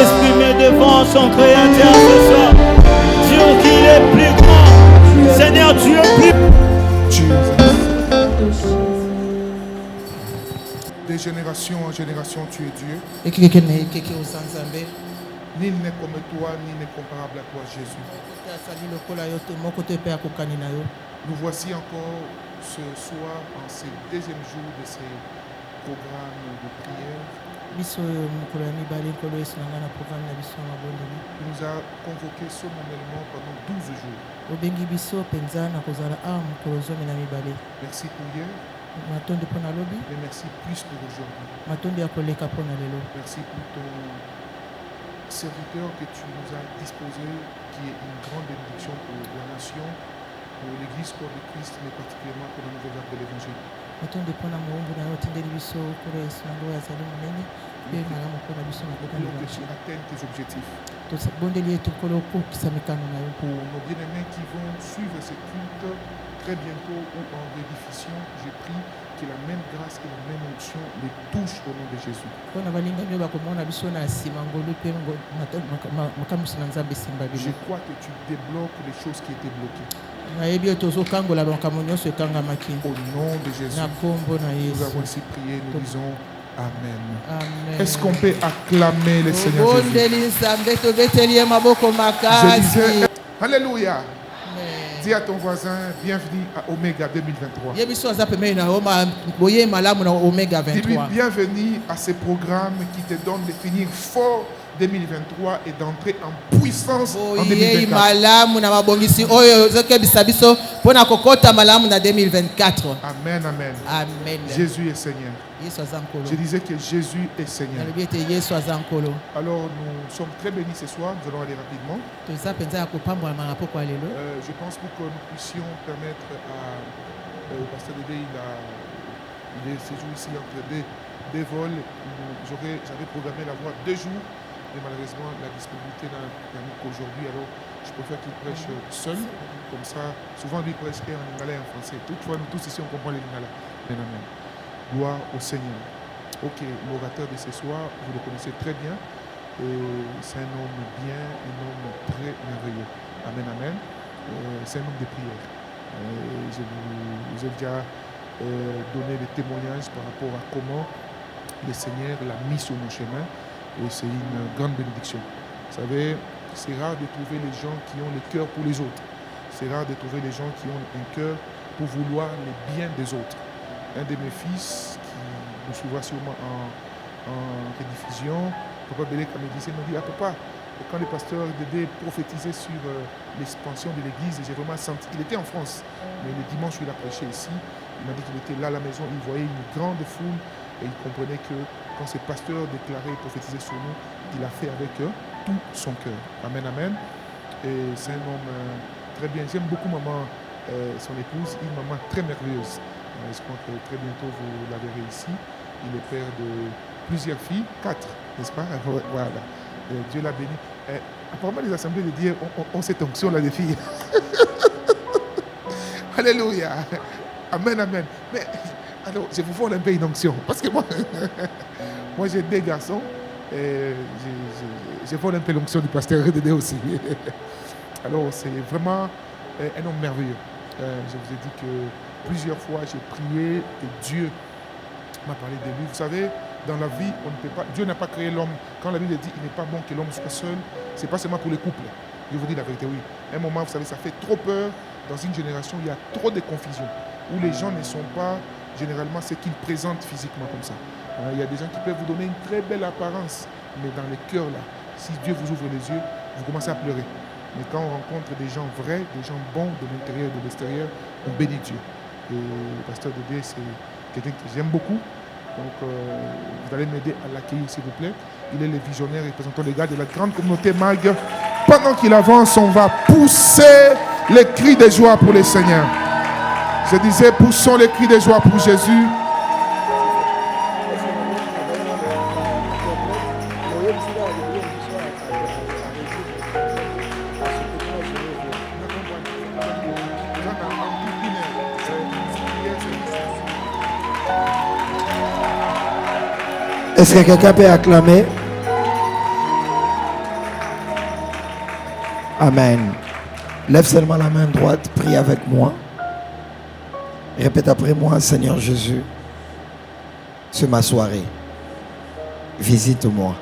s'exprimer devant son Créateur ce soir. Dire qu'il est plus grand. Seigneur, tu es plus grand. De génération en génération, tu es Dieu. Nul n'est comme toi, ni n'est comparable à toi, Jésus. Nous voici encore ce soir en ce deuxième jour de ces programmes de prière. Il nous a convoqués solennellement pendant 12 jours. Merci pour hier. Mais merci plus pour aujourd'hui. Merci pour ton serviteur que tu nous as disposé, qui est une grande bénédiction pour la nation, pour l'Église corps de Christ, mais particulièrement pour la nouvelle œuvre de l'Évangile. Prions que tu atteignes tes objectifs. Pour nos bien-aimés qui vont suivre ce culte très bientôt ou en rediffusion, je prie que la même grâce et la même onction les touche au nom de Jésus. Je crois que tu débloques les choses qui étaient bloquées. Au nom de Jésus, nous avons ainsi prié, nous disons Amen. Amen. Est-ce qu'on peut acclamer le Seigneur Jésus? Je disais, Alléluia. Dis à ton voisin, bienvenue à Omega 2023. Dis-lui bienvenue à ce programme qui te donne de finir fort 2023 et d'entrer en puissance en 2024. Amen, amen. Amen. Jésus est Seigneur. Je disais que Jésus est Seigneur. Alors nous sommes très bénis ce soir, nous allons aller rapidement. Je pense pour que nous puissions permettre au pasteur Dédé, il est séjour ici entre deux vols. J'avais programmé l'avoir 2 jours, mais malheureusement la disponibilité n'a permis qu'aujourd'hui. Alors je préfère qu'il prêche seul, comme ça. Souvent lui prêche en lingala et en français. Toutefois nous tous ici on comprend les lingala. Amen, amen. Gloire au Seigneur. Ok, l'orateur de ce soir, vous le connaissez très bien. C'est un homme bien, un homme très merveilleux. Amen, amen. C'est un homme de prière. Je vous ai déjà donné des témoignages par rapport à comment le Seigneur l'a mis sur mon chemin. Et c'est une grande bénédiction. Vous savez, c'est rare de trouver les gens qui ont le cœur pour les autres. C'est rare de trouver les gens qui ont un cœur pour vouloir le bien des autres. Un de mes fils, qui nous suivra sûrement en rediffusion, Papa Belek me disait, il m'a dit, papa, quand le pasteur Dédé prophétisait sur l'expansion de l'église, j'ai vraiment senti, il était en France, mais le dimanche où il a prêché ici, il m'a dit qu'il était là à la maison, il voyait une grande foule et il comprenait que quand ce pasteur déclarait et prophétisait sur nous, il a fait avec tout son cœur. Amen, amen. Et c'est un homme très bien. J'aime beaucoup maman, son épouse, une maman très merveilleuse. Je crois que très bientôt vous la verrez ici. Il est père de plusieurs filles, 4, n'est-ce pas? Voilà. Dieu l'a béni. Apparemment, les assemblées de Dieu ont cette onction là des filles. Alléluia. Amen, amen. Mais alors, je vous vole un peu une onction. Parce que moi, moi j'ai 2 garçons. Et je vole un peu l'onction du pasteur Dédé aussi. Alors, c'est vraiment un homme merveilleux. Je vous ai dit que plusieurs fois, j'ai prié et Dieu m'a parlé de lui. Vous savez, dans la vie, on ne peut pas, Dieu n'a pas créé l'homme. Quand la Bible dit qu'il n'est pas bon que l'homme soit seul, ce n'est pas seulement pour les couples. Je vous dis la vérité, oui. À un moment, vous savez, ça fait trop peur. Dans une génération, il y a trop de confusion, où les gens ne sont pas généralement ce qu'ils présentent physiquement comme ça. Il y a des gens qui peuvent vous donner une très belle apparence, mais dans les cœurs, là, si Dieu vous ouvre les yeux, vous commencez à pleurer. Mais quand on rencontre des gens vrais, des gens bons de l'intérieur et de l'extérieur, on bénit Dieu. Et le pasteur Dédé, c'est quelqu'un que j'aime beaucoup. Donc, vous allez m'aider à l'accueillir, s'il vous plaît. Il est le visionnaire représentant les gars de la grande communauté MAG. Pendant qu'il avance, on va pousser les cris de joie pour le Seigneur. Je disais, poussons les cris de joie pour Jésus. Est-ce que quelqu'un peut acclamer? Amen. Lève seulement la main droite, prie avec moi. Répète après moi, Seigneur Jésus, c'est ma soirée. Visite-moi.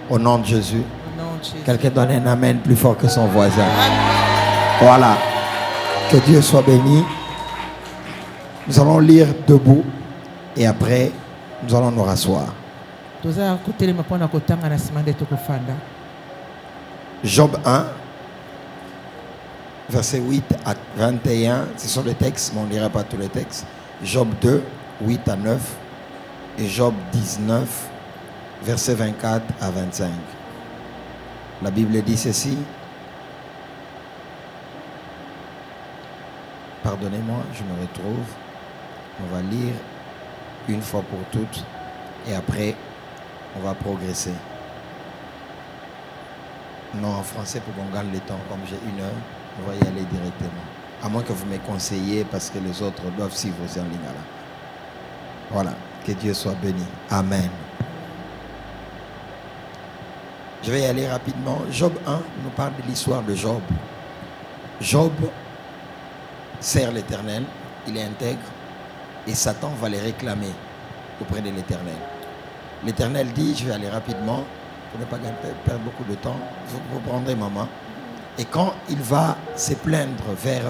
Au nom de Jésus. Quelqu'un donne un amen plus fort que son voisin. Voilà. Que Dieu soit béni. Nous allons lire debout et après, nous allons nous rasseoir. Job 1, verset 8 à 21, ce sont les textes, mais on ne lira pas tous les textes. Job 2, 8 à 9 et Job 19, verset 24 à 25. La Bible dit ceci. Pardonnez-moi, je me retrouve. On va lire une fois pour toutes et après, on va progresser. Non, en français, pour qu'on gagne le temps, comme j'ai 1 heure, on va y aller directement. À moins que vous me conseillez, parce que les autres doivent suivre aussi en ligne là. Voilà, que Dieu soit béni. Amen. Je vais y aller rapidement. Job 1 nous parle de l'histoire de Job. Job sert l'Éternel, il est intègre, et Satan va les réclamer auprès de l'Éternel. L'Éternel dit, je vais aller rapidement, pour ne pas perdre beaucoup de temps, vous prendrez maman. Et quand il va se plaindre vers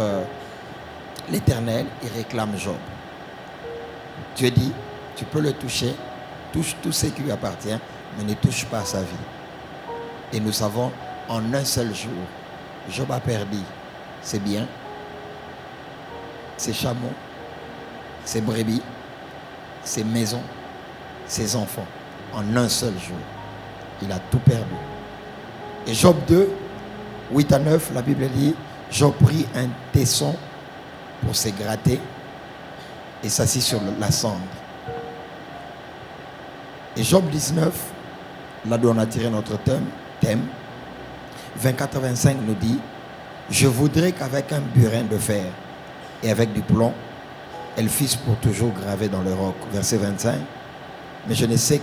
l'Éternel, il réclame Job. Dieu dit, tu peux le toucher, touche tout ce qui lui appartient, mais ne touche pas à sa vie. Et nous savons, en un seul jour, Job a perdu ses biens, ses chameaux, ses brebis, ses maisons, ses enfants. En un seul jour, il a tout perdu. Et Job 2, 8 à 9, la Bible dit, Job prit un tesson pour se gratter et s'assit sur la cendre. Et Job 19, là d'où on a tiré notre thème, 24 à 25 nous dit, je voudrais qu'avec un burin de fer et avec du plomb, elles fissent pour toujours gravées dans le roc. Verset 25, mais je sais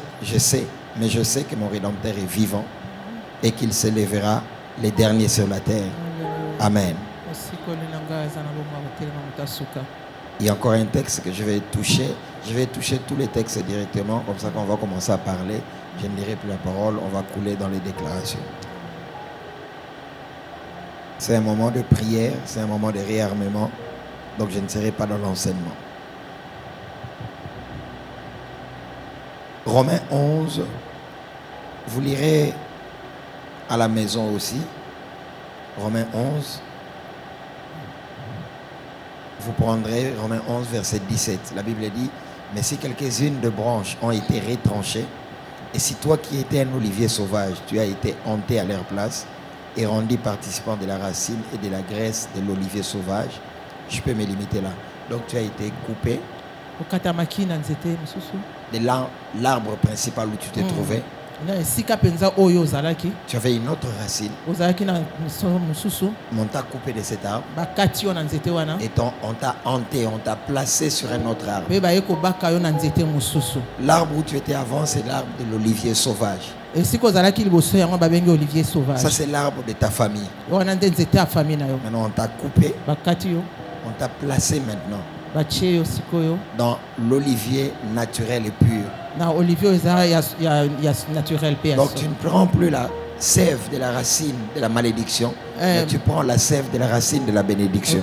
que mon Rédempteur est vivant et qu'il s'élèvera les derniers sur la terre. Amen. Il y a encore un texte que je vais toucher. Je vais toucher tous les textes directement, comme ça qu'on va commencer à parler. Je ne lirai plus la parole, on va couler dans les déclarations. C'est un moment de prière, c'est un moment de réarmement, donc je ne serai pas dans l'enseignement. Romains 11, vous lirez à la maison aussi. Romains 11. Vous prendrez Romains 11, verset 17. La Bible dit, mais si quelques-unes de branches ont été retranchées, et si toi qui étais un olivier sauvage, tu as été hanté à leur place et rendu participant de la racine et de la graisse de l'olivier sauvage, je peux me limiter là. Donc tu as été coupé de l'arbre principal où tu te trouvais. Tu avais une autre racine. On t'a coupé de cet arbre. Et on t'a hanté, on t'a placé sur un autre arbre. L'arbre où tu étais avant, c'est l'arbre de l'olivier sauvage. Ça, c'est l'arbre de ta famille. Maintenant, on t'a coupé. On t'a placé maintenant dans l'olivier naturel et pur. Donc tu ne prends plus la sève de la racine de la malédiction, mais tu prends la sève de la racine de la bénédiction.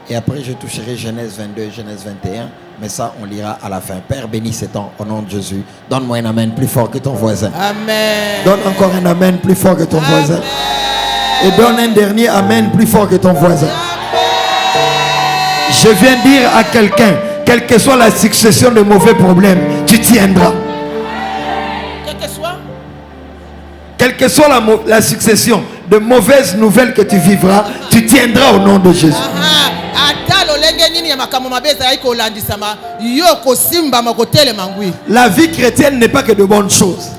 Et après je toucherai Genèse 22, Genèse 21, mais ça on lira à la fin. Père, bénis ces temps au nom de Jésus. Donne-moi un amen plus fort que ton voisin. Amen. Donne encore un amen plus fort que ton voisin. Et donne un dernier amen plus fort que ton voisin. Je viens dire à quelqu'un, quelle que soit la succession de mauvais problèmes, tu tiendras. Quelle que soit la succession de mauvaises nouvelles que tu vivras, tu tiendras au nom de Jésus. La vie chrétienne n'est pas que de bonnes choses.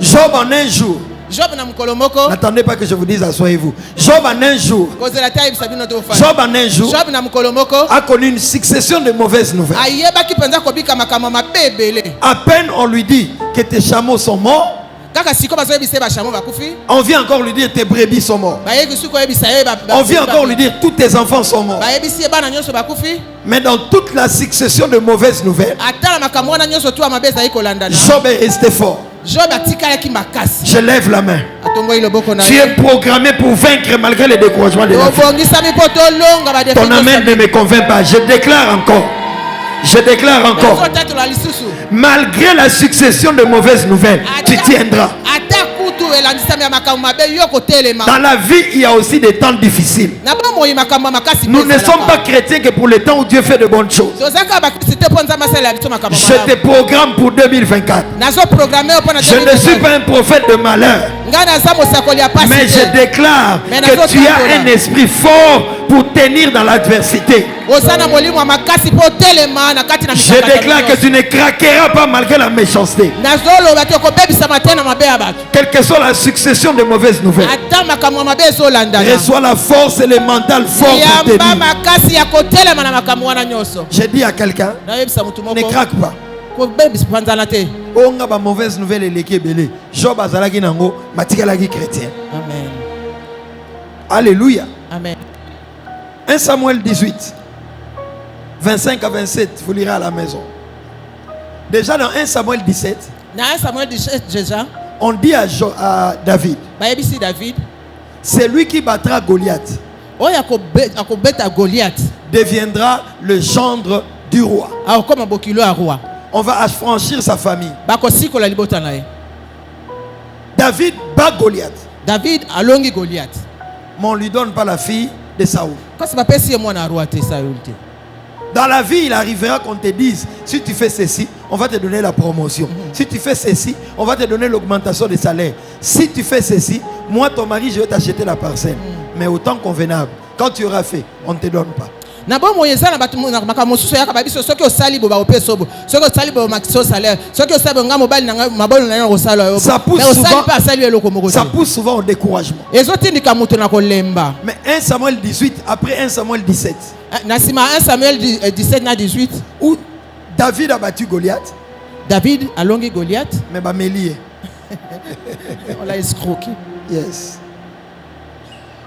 Job en un jour Job na mukolo moko. N'attendez pas que je vous dise asseyez-vous. Job en un jour. Job en un jour Job na mukolo moko a connu une succession de mauvaises nouvelles. ayebaki penza kobika makambo mabe ebele. À peine on lui dit que tes chameaux sont morts, Kaka siko bazoyebisa ba chameau bakufi. on vient encore lui dire tes brebis sont morts. Bayeki suko yebisa ye ba. On vient encore lui dire tous tes enfants sont morts. Bayebisi bana nyonso bakufi. Mais dans toute la succession de mauvaises nouvelles, Atala makambo na nyonso tu amabeza iko landana. Job est resté fort. Job atikala makasi. Je lève la main. Atongo iloboko na. Tu es programmé pour vaincre malgré les découragements de la vie. Obongisa mipoto longa ba Ton amen ne me convainc pas. Je déclare encore. Je déclare encore. Malgré la succession de mauvaises nouvelles, tu tiendras. Dans la vie, il y a aussi des temps difficiles. Nous ne sommes pas chrétiens que pour le temps où Dieu fait de bonnes choses. Je te programme pour 2024. Je ne suis pas un prophète de malheur. Mais je déclare que tu as un esprit fort pour tenir dans l'adversité. Je déclare que tu ne craqueras pas malgré la méchanceté. Quelle que soit la succession de mauvaises nouvelles, reçois la force et le mental fort pour tenir. J'ai dit à quelqu'un, ne craque pas. On a une mauvaise nouvelle et l'équilibre. Job azalaki nango, matikalaki chrétien. Amen. Alléluia. Amen. 1 Samuel 18, 25 à 27, vous lirez à la maison. Déjà dans 1 Samuel 17, on dit à David, c'est lui qui battra Goliath, deviendra le gendre du roi. On va affranchir sa famille. David bat Goliath. David alongi Goliath. Mais on ne lui donne pas la fille de Saoul. Dans la vie, il arrivera qu'on te dise, si tu fais ceci, on va te donner la promotion. Si tu fais ceci, on va te donner l'augmentation des salaires. Si tu fais ceci, moi, ton mari, je vais t'acheter la parcelle. Mais au temps convenable, quand tu auras fait, on ne te donne pas. Ça pousse souvent au découragement. Mais 1 Samuel 18, après 1 Samuel 17, 1 Samuel 17 na 18, où David a battu Goliath. David a longué Goliath. Mais bah Mélié. On l'a escroqué. Yes.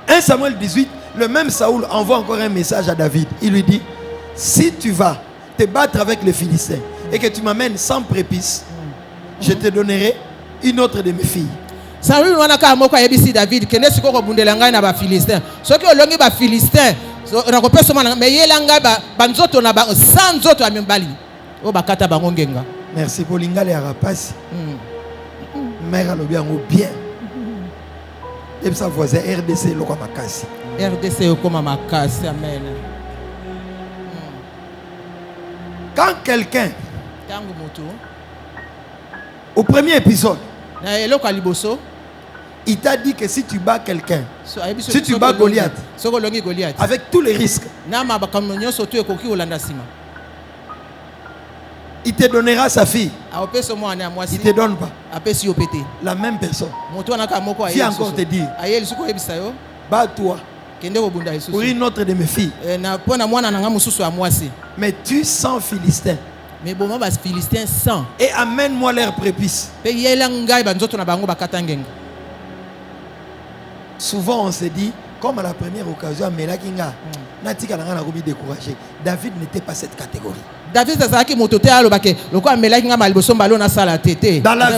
1 Samuel 18, le même Saoul envoie encore un message à David. Il lui dit, si tu vas te battre avec les Philistins et que tu m'amènes 100 prépices, je te donnerai une autre de mes filles. Saoul wanaka moko yebisi David kene siko ko bundela ngai na ba Philistin. Soki olongi ba Philistin, na ko peso mana me yelanga ba nzoto na ba 100 nzoto amembali. O bakata bango ngenga. Merci pour l'ingale arapasi. Mère alobiango bien. Et sa voisin RDC loko makasi. RDC okoma makasi, amen. Quand quelqu'un, au premier épisode, il t'a dit que si tu bats quelqu'un, si tu bats Goliath, avec tous les risques, il te donnera sa fille. Il ne te donne pas. La même personne. Viens encore te dire, bats-toi pour une autre de mes filles. Mais tu sens Philistin. Et amène-moi leurs prépices. Souvent on se dit, comme à la première occasion, David n'était pas cette catégorie. Dans la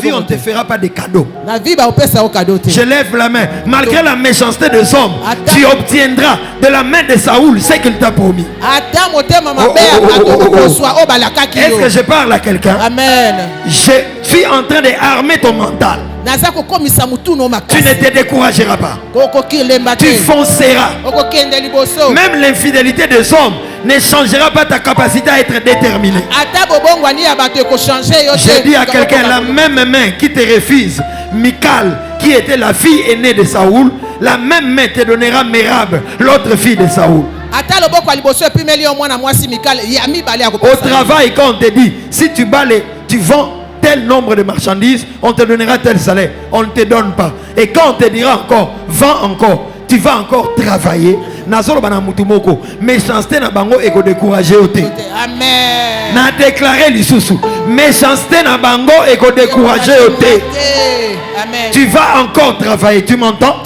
vie, on ne te fera pas de cadeaux. Je lève la main. Malgré la méchanceté des hommes, tu obtiendras de la main de Saoul ce qu'il t'a promis. Est-ce que je parle à quelqu'un? Amen. Je suis en train d'armer ton mental. Tu ne te décourageras pas. Tu fonceras. Même l'infidélité des hommes ne changera pas ta capacité à être déterminé. Je dis à quelqu'un, la même main qui te refuse Michal, qui était la fille aînée de Saoul, la même main te donnera Merab, l'autre fille de Saoul. Au travail, quand on te dit, si tu bats tu vends tel nombre de marchandises, on te donnera tel salaire. On ne te donne pas. Et quand on te dira encore, vends encore, tu vas encore travailler. Nazolo bana mutumoko. Méchanceté na bango eko décourager ote. Amen. Na déclaré lisusu. Méchanceté na bango eko décourager ote. Amen. Tu vas encore travailler, tu m'entends?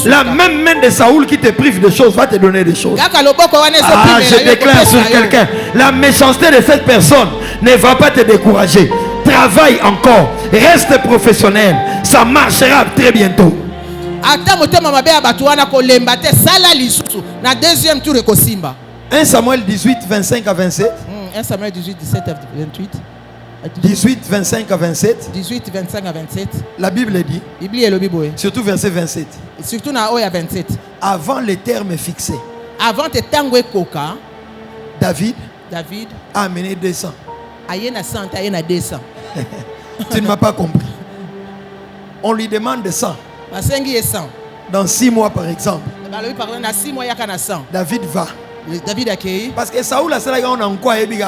La même main de Saoul qui te prive de choses va te donner des choses. Ah, je déclare sur quelqu'un, la méchanceté de cette personne ne va pas te décourager. Travaille encore, reste professionnel, ça marchera très bientôt. 1 Samuel 18, 25 à 27. 1 Samuel 18, 17 à 28. 18, 25 à 27. 18, 25 à 27. La Bible dit, surtout verset 27. Surtout na oya 27. Avant les termes fixés, avant te tangwe koka, David a amené 200. Ayena 100, ayena 200. Tu ne m'as pas compris. On lui demande 100. Dans 6 mois par exemple. David va. David accueille. Parce que Saoul a fait on a encore Amen,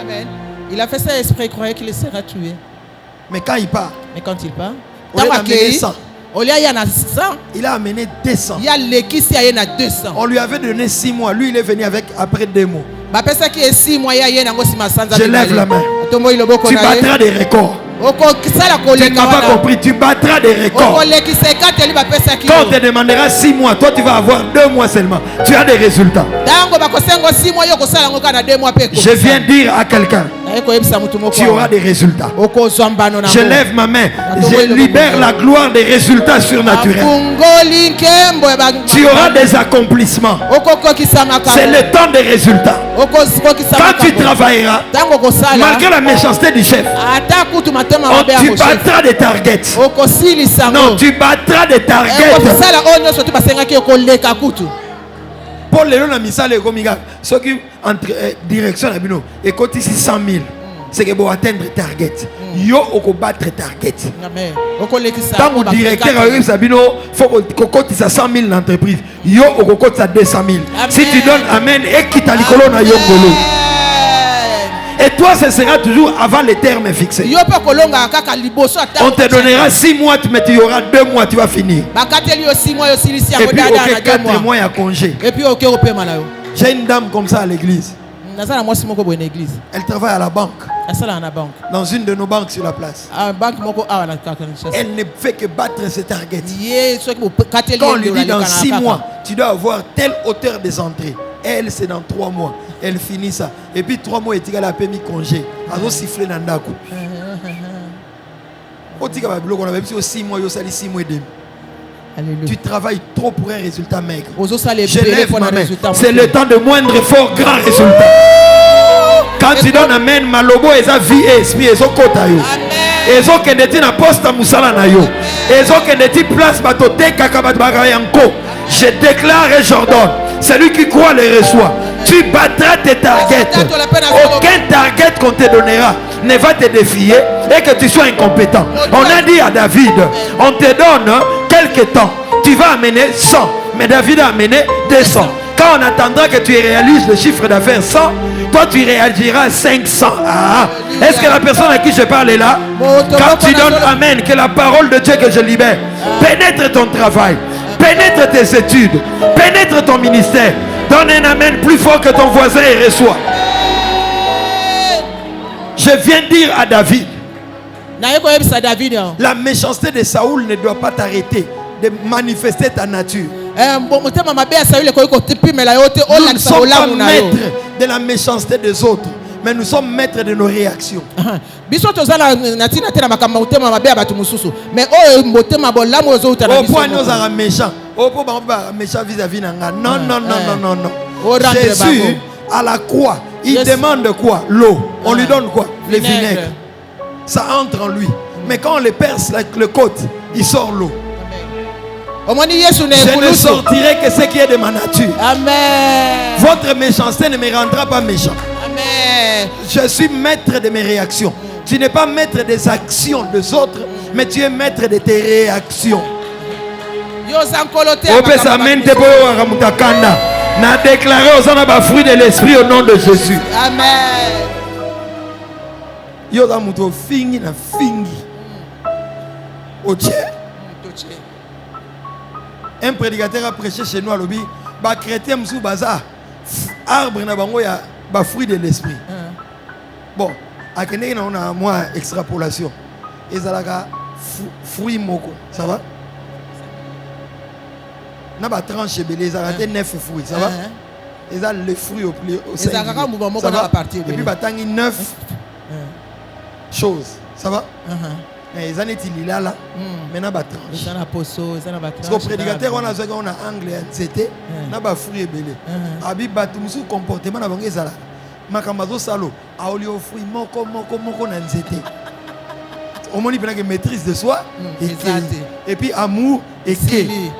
amen. Il a fait ça exprès, il croyait qu'il sera tué. Mais quand il part, il a amené 100. Il a amené 200. On lui avait donné 6 mois. Lui, il est venu avec après 2 mois. Je lève la main. Tu battras des records. Tu n'as pas compris, tu battras des records. Quand on te demandera 6 mois, toi tu vas avoir 2 mois seulement. Tu as des résultats. Je viens dire à quelqu'un, tu auras des résultats. Je lève ma main. Je libère la gloire des résultats surnaturels. Tu auras des accomplissements. C'est le temps des résultats. Quand tu travailleras, malgré la méchanceté du chef, tu battras des targets. Non, tu battras des targets. Pour les gens misale komiga, ceux qui entre direction à bino et côté ici 100 000, c'est que pour atteindre target. Yo oko battre target. Tant que directeur arrive sabino, faut que côté ça 100 000 l'entreprise. Yo oko côté ça 200 000. Si tu donnes amen et quitte à l'icolo na yo ngolo. Et toi, ce sera toujours avant les termes fixés. On te donnera 6 mois, mais tu auras 2 mois, tu vas finir. Et puis, ok, 4 mois, il y a congé. J'ai une dame comme ça à l'église. Elle travaille à la banque. Dans une de nos banques sur la place. Elle ne fait que battre ses targets. Quand on lui dit dans 6 mois, tu dois avoir telle hauteur des entrées. Elle, c'est dans 3 mois. Elle finit ça. Et puis 3 mois, elle a permis congé. Elle a sifflé dans le coup. On a 6 mois, 6 mois et demi. Tu travailles trop pour un résultat maigre. Je lève ma main. C'est le temps de moindre effort, grand résultat. Quand tu donnes amen, malobo et sa vie et esprit et son côté. Et so que neti na poste musala na yo. Et so que neti place batote kakabat bagayanko. Je déclare et j'ordonne. Celui qui croit le reçoit. Tu battras tes targets. Aucun target qu'on te donnera ne va te défier et que tu sois incompétent. On a dit à David, on te donne quelques temps. Tu vas amener 100. Mais David a amené 200. Quand on attendra que tu réalises le chiffre d'affaires 100, toi tu réagiras 500. Ah. Est-ce que la personne à qui je parle est là? Quand tu donnes amen, que la parole de Dieu que je libère pénètre ton travail, pénètre tes études, pénètre ton ministère. Donne un amen plus fort que ton voisin et reçois. Je viens dire à David, la méchanceté de Saoul ne doit pas t'arrêter de manifester ta nature. Nous ne sommes pas maîtres de la méchanceté des autres, mais nous sommes maîtres de nos réactions. Méchant vis-à-vis non, non, non, non, non, non. Jésus à la croix, il demande quoi? L'eau. On lui donne quoi? Le vinaigre. Ça entre en lui. Mais quand on le perce avec le côte, il sort l'eau. Je ne sortirai que ce qui est de ma nature. Amen. Votre méchanceté ne me rendra pas méchant. Amen. Je suis maître de mes réactions. Tu n'es pas maître des actions des autres, mais tu es maître de tes réactions. N'a déclaré aux hommes fruit de l'esprit au nom de Jésus. Amen. Yo da muto fingi na fingi. Oche. Un prédicateur a prêché chez nous à l'obé. Ba chrétien msou baza. Arbre na bango ya ba fruit de l'esprit. Bon, à Kenya on a moi extrapolation. Ezalaka fruit moko, ça va? Na ba tranche belé, ezalaka 9 fruits, ça va? Ezal le fruit au plus au sein. Ezalaka muba moko na partir. Et puis ba tangi 9 choses, ça va? Les années là là, maintenant ba tranche. Ezana poso, ezana ba tranche. Parce que prédicateur on a angle c'était na ba fruit belé. Abi batumsu comportement na bango ezala. Makamazo salo, a olio fruit moko na nzete. Au moins, il y a une maîtrise de soi et puis amour et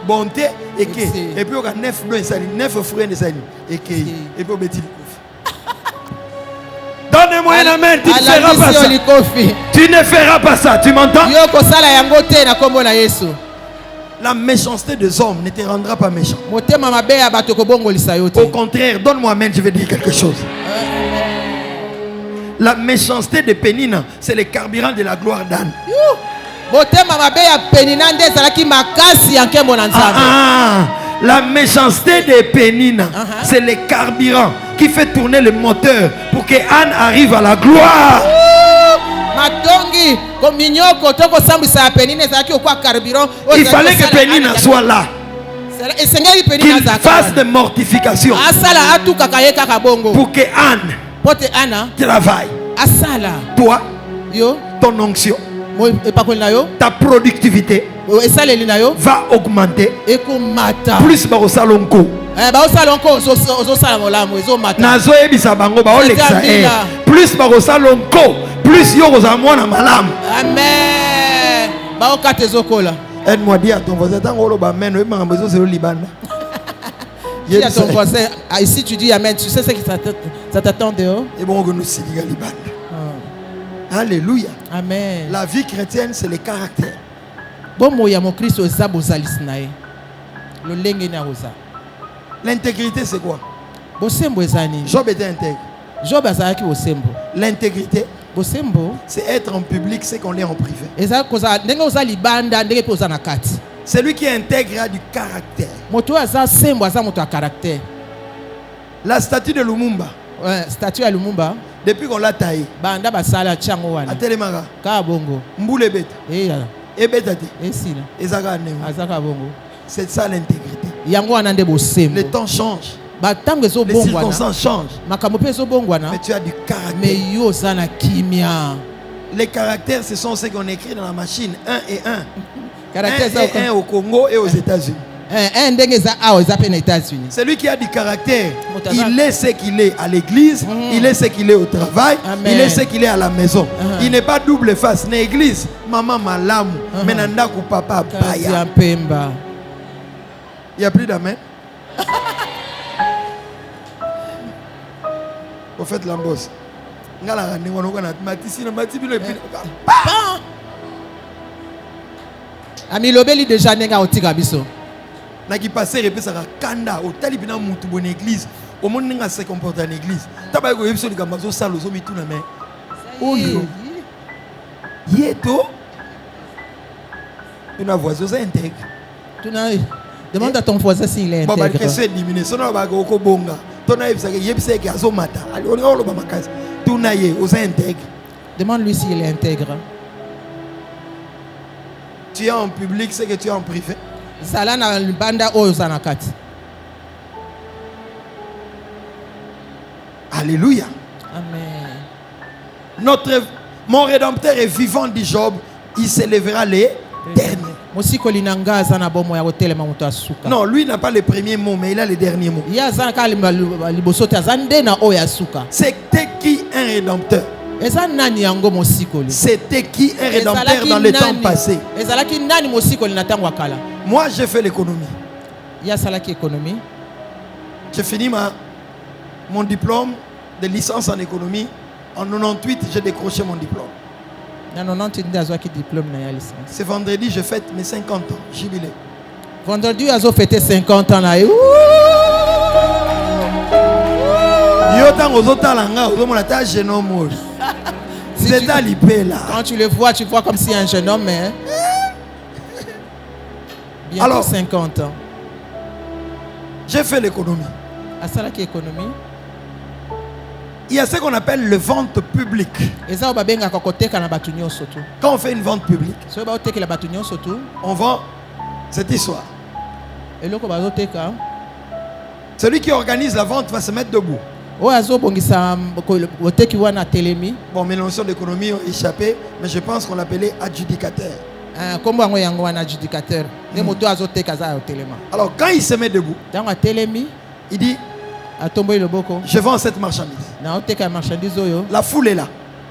bonté et puis on a 9 fruits et puis on met donnez-moi un amen, tu ne feras pas ça. Tu ne feras pas ça, tu m'entends? La méchanceté des hommes ne te rendra pas méchant. Au contraire, donne-moi amen, je vais dire quelque chose. La méchanceté de Pénina, c'est le carburant de la gloire d'Anne. La méchanceté de Pénina, c'est le carburant qui fait tourner le moteur pour que Anne arrive à la gloire. Il fallait que Pénina soit là. Qu'il fasse des mortifications pour que Anne travaille. Toi, ton onction, ta productivité va augmenter. Plus barosalonko. Plus barosalonko, plus yorozamwa na malam. Amen. Aide-moi à dire à ton voisin, ton voisin, ici tu dis amen, tu sais ce qui ça t'attend dehors. Et bon, alléluia. Amen. La vie chrétienne, c'est le caractère. L'intégrité, c'est quoi? Job était intègre. L'intégrité, c'est être en public, c'est qu'on est en privé. Celui qui intègre a du caractère. La statue de Lumumba. Statue à Lumumba. Depuis qu'on l'a taillé. A Télémaga. Mboule bête. C'est ça l'intégrité. Le temps change. Les circonstances changent. Mais tu as du caractère. Les caractères, ce sont ceux qu'on écrit dans la machine. 1 et 1. 1 et 1 au Congo et aux États-Unis. Celui qui a du caractère, il est ce qu'il est à l'église, il est ce qu'il est au travail, il est ce qu'il est à la maison. Il n'est pas double face. L'église, maman malamu, menanda ku papa baya. Il n'y a plus d'amen. Au fait, l'ambosse. Ami lobeli déjà nenga otika biso. Na qui passer repé ça kanda au talibina mutu bonne église. Au monde nenga se comporte en église. Taba ko yebso likambazo salo zo mituna mais. Oyo. Yeto. Une voisin intègre. Demande à ton voisin s'il est intègre. Baba kese éliminer sono ba ko bonga. Tona yebse ke azomata. Ali on lo ba makasi. Tuna ye aux intègre. Demande-lui s'il est intègre. Tu es en public, c'est que tu es en privé. Alléluia. Amen. Mon rédempteur est vivant, dit Job. Il s'élèvera les derniers. Non, lui n'a pas les premiers mots, mais il a les derniers mots. C'était qui un rédempteur? C'était qui un rédempteur dans le temps passé? Moi, j'ai fait l'économie. J'ai fini mon diplôme de licence en économie. En 98, j'ai décroché mon diplôme. Ce vendredi, je fête mes 50 ans. Jubilé. Vendredi, ils ont fêté 50 ans. C'est à l'IP là. Quand tu le vois, tu vois comme si un jeune homme, mais bientôt Alors, 50 ans. J'ai fait l'économie. À ça là qui économie. Il y a ce qu'on appelle le vente publique. Et ça, on va bien à côté quand on va tout surtout. Quand on fait une vente publique, So ba oteke la batunyo surtout. on vend cette histoire. Et loko ba oteka. Celui qui organise la vente va se mettre debout. O azo bongisa oteki wana telemi. Bon, mes notions d'économie ont échappé, mais je pense qu'on l'appelait adjudicateur. Kombo yango yango wana adjudicateur. Ne moto azo teka za telema. Alors, quand il se met debout, Dans a telemi, il dit, atombo iloboko. je vends cette marchandise. Na oteka marchandise oyo. La foule est là.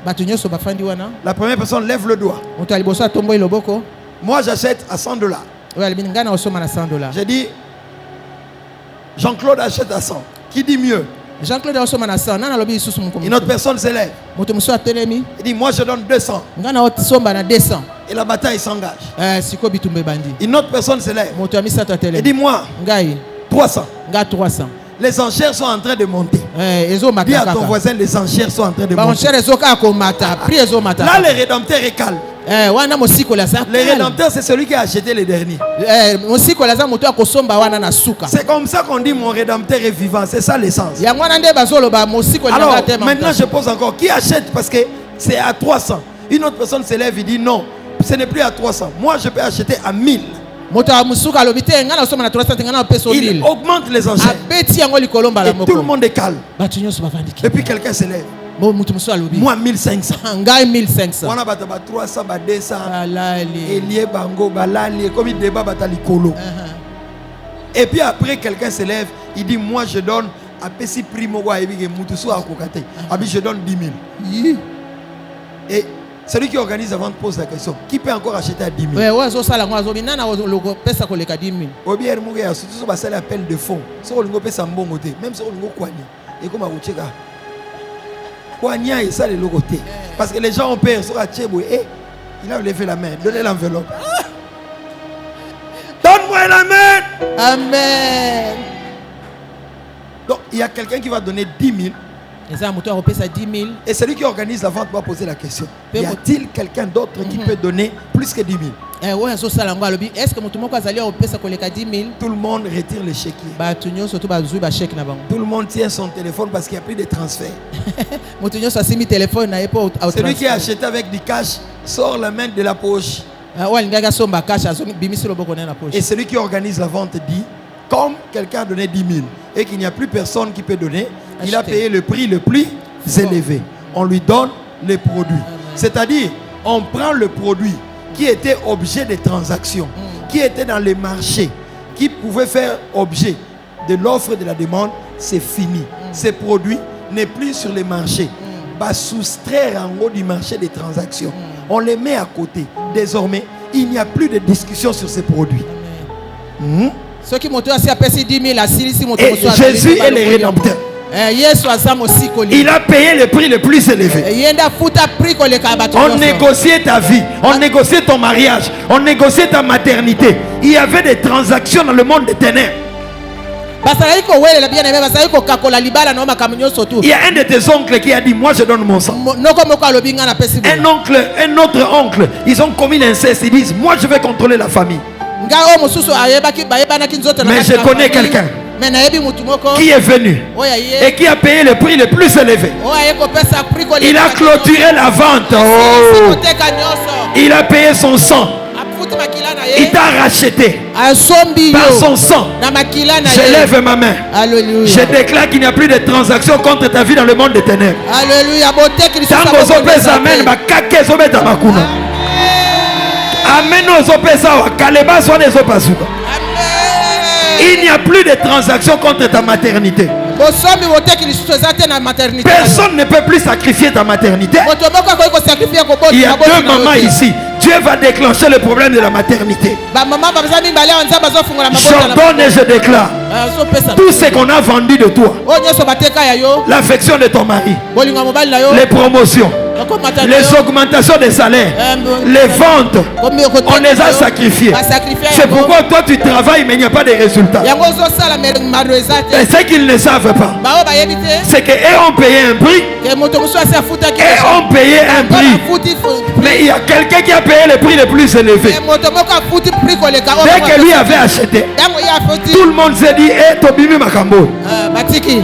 Batunyo so bafandi wana. La première personne lève le doigt. Moto aliboso atombo iloboko. Moi, j'achète à $100. Oyo alibini ngana osoma na $100. J'ai dit, Jean-Claude achète à 100. Qui dit mieux? Jean-Claude osoma na 100. Nana lobi isusu mukomo. Une autre personne se lève. Moto muso atelemi. Il dit, moi, je donne 200. Ngana osomba na 200. Et la bataille s'engage. Siko bitumbe bandi. Une autre personne se lève. Moto amisato Il atelemi. dit, moi, Ngai 300. nga 300. Les enchères sont en train de monter. Ezo Dis à ton mataka. voisin, les enchères sont en train de Ba monter. onchère ezo ka ko mata. Prix ezo mata. Là, le rédempteur est calme. Wana mosiko la za. Le rédempteur, c'est celui qui a acheté les derniers. Mosiko la za moto akosomba wana na suka. C'est comme ça qu'on dit mon rédempteur est vivant. C'est ça l'essence. Ya mwana nde bazolo ba mosiko la Alors, za tema. maintenant, je pose encore. Qui achète parce que c'est à 300? Une autre personne se lève et dit non, ce n'est plus à 300. Moi, je peux acheter à 1000. Moto amusuka lobite ngana osoma na 300 ngana peso Il 1000. augmente les enchères. Abeti yango likolomba la Et tout le moko. monde est calme. Batunyo so bafandi ki. Et puis quelqu'un se lève. Bo mutu muso alobi. Moi, 1500. Ngai 1500. On a 300, 200. Alali. Elie bango, balali, comme il débat batali kolo. Et puis après, quelqu'un se lève, il dit, moi je donne à Pessi Primo, je donne 10 000. Et celui qui organise la vente pose la question, qui peut encore acheter à 10 000? Ouais, ouais, zo sala ngo azo binana logo pesa koleka 10 000. Obier Mougué, surtout sur la appel de fonds. Si on a fait un bon côté, même si on a Kwani, et comme à Roucheka. Kwani et ça les logotés. Parce que les gens ont peur sur la tchèbou. Et il a levé la main, donnez l'enveloppe. Donne-moi la main. Amen. Donc il y a quelqu'un qui va donner 10 000. Et ça moto a pesa 10 000. Et celui qui organise la vente va poser la question. Y a-t-il quelqu'un d'autre qui peut donner plus que 10 000? Ouais, zo sala ngo alobi, est-ce que moto moko azali o pesa koleka 10 000? Tout le monde retire le chéquier. Batunyo surtout bazui ba chèque na bango. Tout le monde tient son téléphone parce qu'il n'y a plus de transfert. Motunyo so simi téléphone na epo au. Celui qui a acheté avec du cash sort la main de la poche. Ouais, ngaka somba cash azo bimisi loboko na poche. Et celui qui organise la vente dit, comme quelqu'un a donné 10 000 et qu'il n'y a plus personne qui peut donner, il a payé le prix le plus élevé. On lui donne les produits. C'est-à-dire, on prend le produit qui était objet de transaction, qui était dans les marchés, qui pouvait faire objet de l'offre et de la demande, c'est fini. Ce produit n'est plus sur les marchés. Va soustraire en haut du marché des transactions. On les met à côté. Désormais, il n'y a plus de discussion sur ces produits. Ceux qui moto a pesi 10 000 asili si moto Et Jésus est le rédempteur. Il a payé le prix le plus élevé. On négociait ta vie, on négociait ton mariage, on négociait ta maternité. Il y avait des transactions dans le monde des ténèbres. Il y a un de tes oncles qui a dit, moi je donne mon sang. Un autre oncle, ils ont commis l'inceste, ils disent, moi je vais contrôler la famille. Mais je connais quelqu'un qui est venu et qui a payé le prix le plus élevé. Il a clôturé la vente. Oh. Il a payé son sang. Il t'a racheté par son sang. Je lève ma main. Je déclare qu'il n'y a plus de transactions contre ta vie dans le monde des ténèbres. Il n'y a plus de transactions contre ta maternité. Personne ne peut plus sacrifier ta maternité. Il y a deux mamans ici. Dieu va déclencher le problème de la maternité. J'ordonne et je déclare tout ce qu'on a vendu de toi, l'affection de ton mari, les promotions, les augmentations des salaires, les ventes, on les a sacrifiées. C'est pourquoi toi tu travailles mais il n'y a pas de résultats. Et ce qu'ils ne savent pas, c'est qu'eux ont payé un prix et ont payé un prix. Mais il y a quelqu'un qui a payé le prix le plus élevé. Dès que lui avait acheté, tout le monde s'est dit, eh, Tobimi Makambo.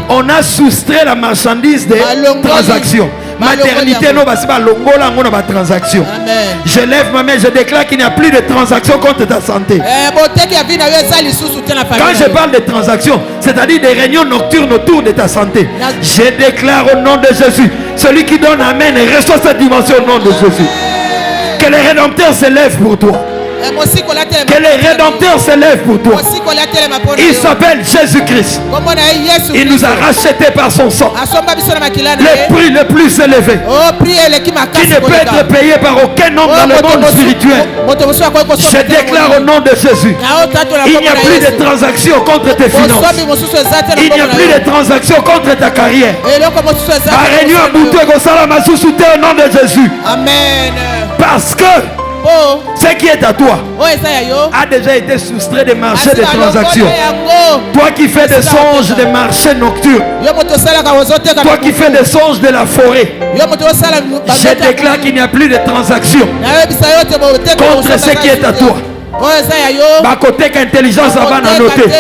On a soustrait la marchandise des transactions. Maternité, non, c'est pas longola, on a pas transaction. Je lève ma main, je déclare qu'il n'y a plus de transactions contre ta santé. Quand je parle de transactions, c'est-à-dire des réunions nocturnes autour de ta santé, je déclare au nom de Jésus, celui qui donne amen et reçoit cette dimension au nom de Jésus. Que le Rédempteur se lève pour toi. Que le Rédempteur se lève pour toi. Il s'appelle Jésus-Christ. Il nous a rachetés par son sang. Le prix le plus élevé qui ne peut être payé par aucun homme dans le monde spirituel. Je déclare au nom de Jésus, il n'y a plus de transactions contre tes finances. Il n'y a plus de transactions contre ta carrière. La réunion à Boutou et Gonzala sous au nom de Jésus. Amen. Parce que ce qui est à toi a déjà été soustrait des marchés de transactions. Toi qui fais des songes de marchés nocturnes, toi qui fais des songes de la forêt, je déclare qu'il n'y a plus de transactions contre ce qui est à toi. Ma côté qu'intelligence va noter.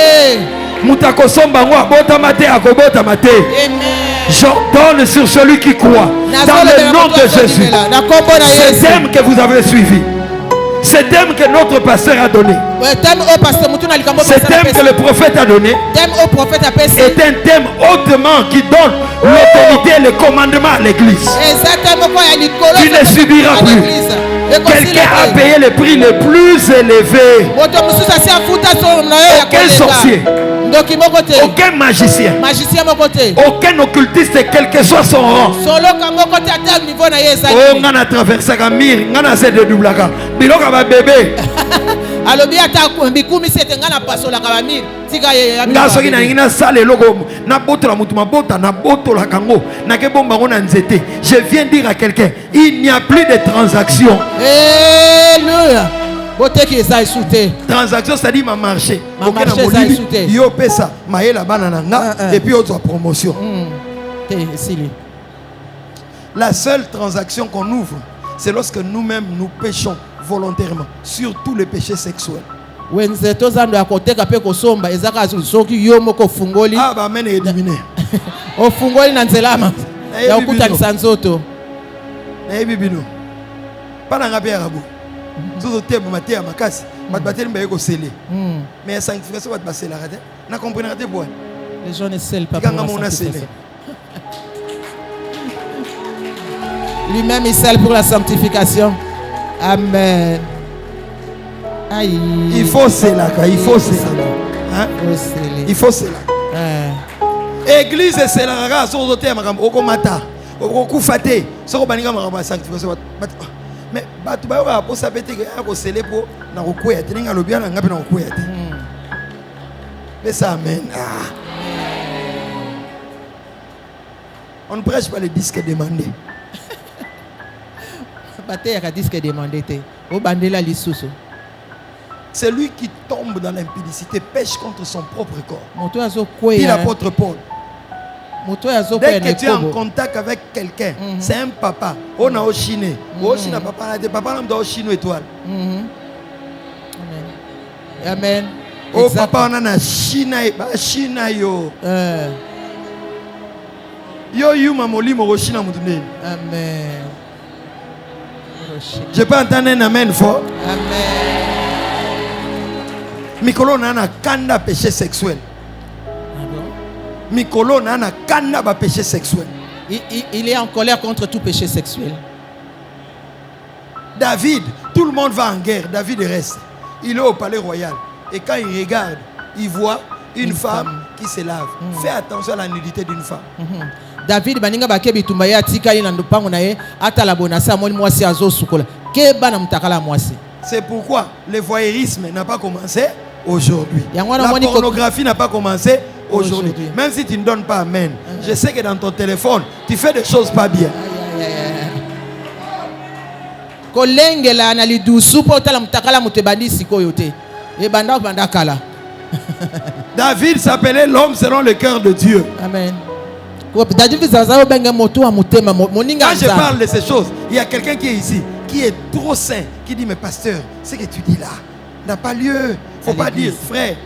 J'ordonne sur celui qui croit dans le nom de Jésus. Ce thème que vous avez suivi, ce thème que notre pasteur a donné, ce thème que le prophète a donné, est un thème hautement qui donne l'autorité et le commandement à l'église. Tu ne subiras plus. Quelqu'un a payé le prix le plus élevé. Aucun sorcier, aucun magicien, aucun occultiste, quel que soit son rang. Oh, on a traversé la mire, on a de doublaka. Biloka va bébé. Je viens dire à quelqu'un, il n'y a plus de transactions. Transaction, c'est-à-dire ma marché. Yo pesa, maïla banana, et puis autre promotion. La seule transaction qu'on ouvre, c'est lorsque nous-mêmes nous péchons volontairement, surtout les péchés sexuels. Ah bah men est éliminé. Ofungoli na nzelama ya ukutanisa nzoto. Na ebibino. Pana ngapi arabu. Zozo tembo matia makasi, batbateli mbaye ko sceller. Mais sanctification va te passer la rate. Na comprendre rate boy. Les gens ne scellent pas pour la sanctification. Lui-même il scelle pour la sanctification. Amen. Aïe. Il faut cela, il faut cela. Hein? Il faut cela. Église c'est la race sur le terme au mata au kufate so ko baninga ma sanctification mais batu ba yo pour savoir que ko sele po na ko koya teninga lobia na ngapi na ko koya te. Mais ça amen. On ne prêche pas les disques demandés. Celui qui tombe dans l'impudicité pêche contre son propre corps. Dit l'apôtre Paul. Dès que tu es en contact avec quelqu'un, c'est un papa. On a au Chine. Au Chine, papa, papa n'a pas au Chine étoile. Amen. Oh papa, on a na Chine, Chine yo. Yo you mamoli mo Chine mutune. Amen. Je peux entendre un amen fort. Amen. Mikolo na kanda péché sexuel. Mikolo na kanda ba péché sexuel. Il est en colère contre tout péché sexuel. David, tout le monde va en guerre. David reste. Il est au palais royal. Et quand il regarde, il voit une femme qui se lave. Fais attention à la nudité d'une femme. David baninga bakebi tumbaya tikali na ndupango na ye atala bonasa moli mwasi azosukola ke bana mtakala mwasi. C'est pourquoi le voyeurisme n'a pas commencé aujourd'hui. La pornographie n'a pas commencé aujourd'hui. Même si tu ne donnes pas amen, je sais que dans ton téléphone, tu fais des choses pas bien. kolengela na lidusu po tala mutakala mutebandi sikoyo te. E banda banda kala. David s'appelait l'homme selon le cœur de Dieu. Amen. Quand je parle de ces choses, il y a quelqu'un qui est ici, qui est trop saint, qui dit, mais pasteur, ce que tu dis là n'a pas lieu. Il ne faut pas dire, frère,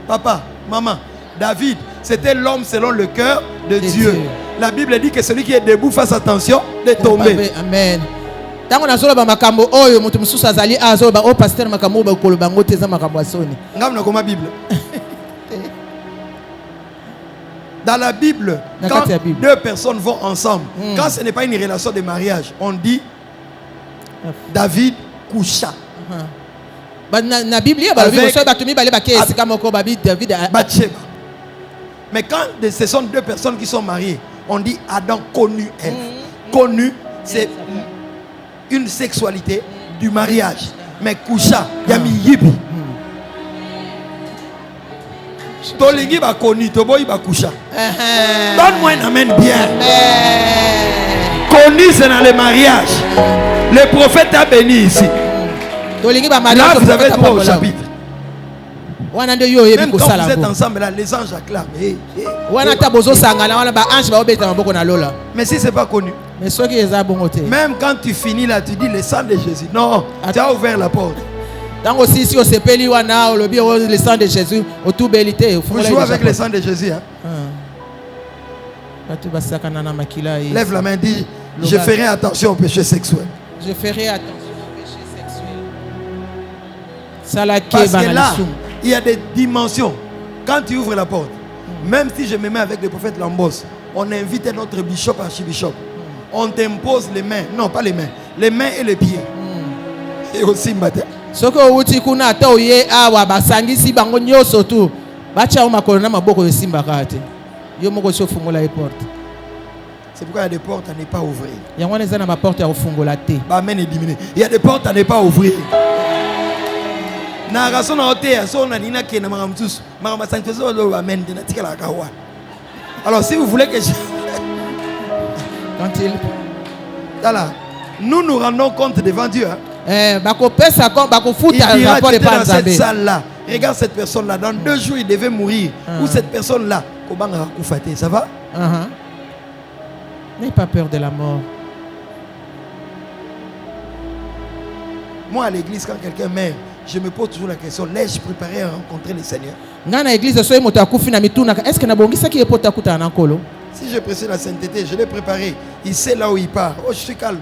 papa, maman, David, c'était l'homme selon le cœur de Dieu. La Bible dit que celui qui est debout fasse attention de tomber. Amen. Tango na solo ba makambo oyo mutu mususu azali azo ba o pasteur makambo ba koloba ngote za makambo asoni. Ngam na koma Bible. Dans la Bible, quand deux personnes vont ensemble, quand ce n'est pas une relation de mariage, on dit David coucha. Na Bible Bathsheba. Mais quand ce sont deux personnes qui sont mariées, on dit Adam connut Ève. Connu, c'est une sexualité du mariage. Mais coucha, yami yibi. Tolingi ba connu, toboyi ba coucha. Donne-moi un amen bien. Connu, c'est dans le mariage. Le prophète a béni ici. Là, vous avez droit au chapitre. Même quand vous êtes ensemble, là, les anges acclament. Mais si ce n'est pas connu, même quand tu finis là, tu dis le sang de Jésus. Non, tu as ouvert la porte. Vous jouez avec le sang de Jésus. Hein? Lève la main et dis, je ferai attention au péché sexuel. Je ferai attention au péché sexuel. Parce que là, il y a des dimensions. Quand tu ouvres la porte, même si je me mets avec le prophète Lambos, on invite notre bishop, archibishop. On t'impose les mains. Non, pas les mains et les pieds. Et aussi matin. C'est pourquoi il y a des portes à ne pas ouvrir. Il y a des portes à ne pas ouvrir. Alors si vous voulez que je... nous nous rendons compte devant Dieu. Hein? Il dira, tu étais dans cette salle-là. Regarde cette personne-là. Dans 2 jours, il devait mourir. Ou cette personne-là. Ça va? N'aie pas peur de la mort. Moi, à l'église, quand quelqu'un meurt, je me pose toujours la question, l'ai-je préparé à rencontrer le Seigneur? Si je prêche la sainteté, je l'ai préparé. Il sait là où il part. Oh, je suis calme.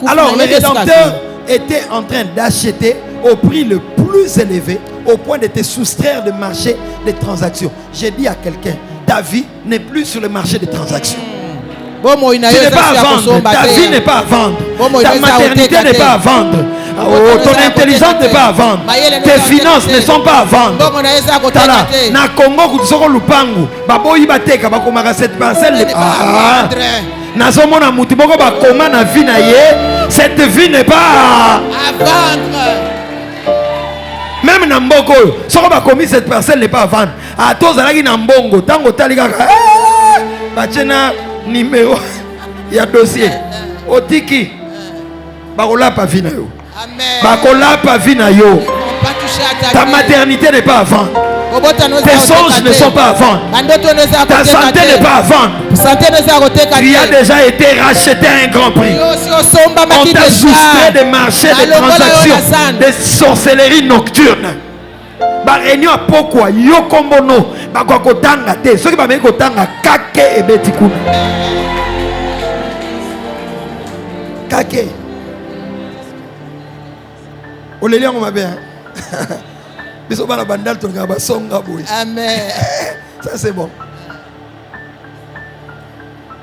Alors, le Rédempteur était en train d'acheter au prix le plus élevé, au point de te soustraire du marché des transactions. J'ai dit à quelqu'un, ta vie n'est plus sur le marché des transactions. Tu n'es pas à vendre, ta vie n'est pas à vendre, ta maternité n'est pas à vendre, ton intelligence n'est pas à vendre, tes finances ne sont pas à vendre. Tala, na Congo kusoko lupangu, baboyi bateka bakomaka cette parcelle. Nazomona mutu moko bakoma na vie na ye, cette vie n'est pas à vendre. Même na mboko, soko bakomi cette parcelle n'est pas à vendre. A tous alaki na mbongo, tango talikaka. Bachena numéro, il y a dossier. Otiki, bakola pa vina yo. Bakola pa vina yo. Ta maternité n'est pas à vendre. Tes songes ne sont pas à vendre. Ta santé n'est pas à vendre. Tu as déjà été racheté à un grand prix. On t'a soustrait des marchés, des transactions, des sorcelleries nocturnes. Ba réunion à pourquoi yo kombono ba kwa kotanga te ceux qui ba me kotanga kake ebeti kuna kake oleli ngo mabe biso bana bandal to ngaba songa boy. Amen. Ça c'est bon.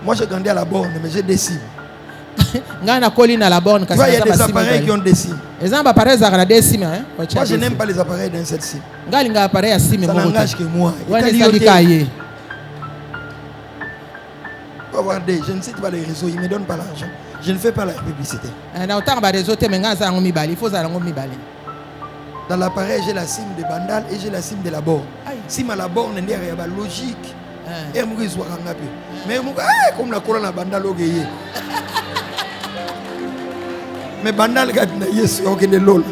Moi j'ai grandi à la borne mais j'ai des cimes. Ngana na colline à la borne parce qu'il y a des appareils qui ont des cimes. Moi je n'aime pas les appareils d'un seul sim. Ça n'engage que moi. Je ne cite pas les réseaux, ils ne me donnent pas l'argent. Je ne fais pas la publicité. Dans l'appareil, j'ai la cime de Bandal et j'ai la cime de la borne. Cime à la borne, il y a la logique. Et moi, je suis mais comme la couronne à Bandal, Mais banal gadina Yesu okende lola.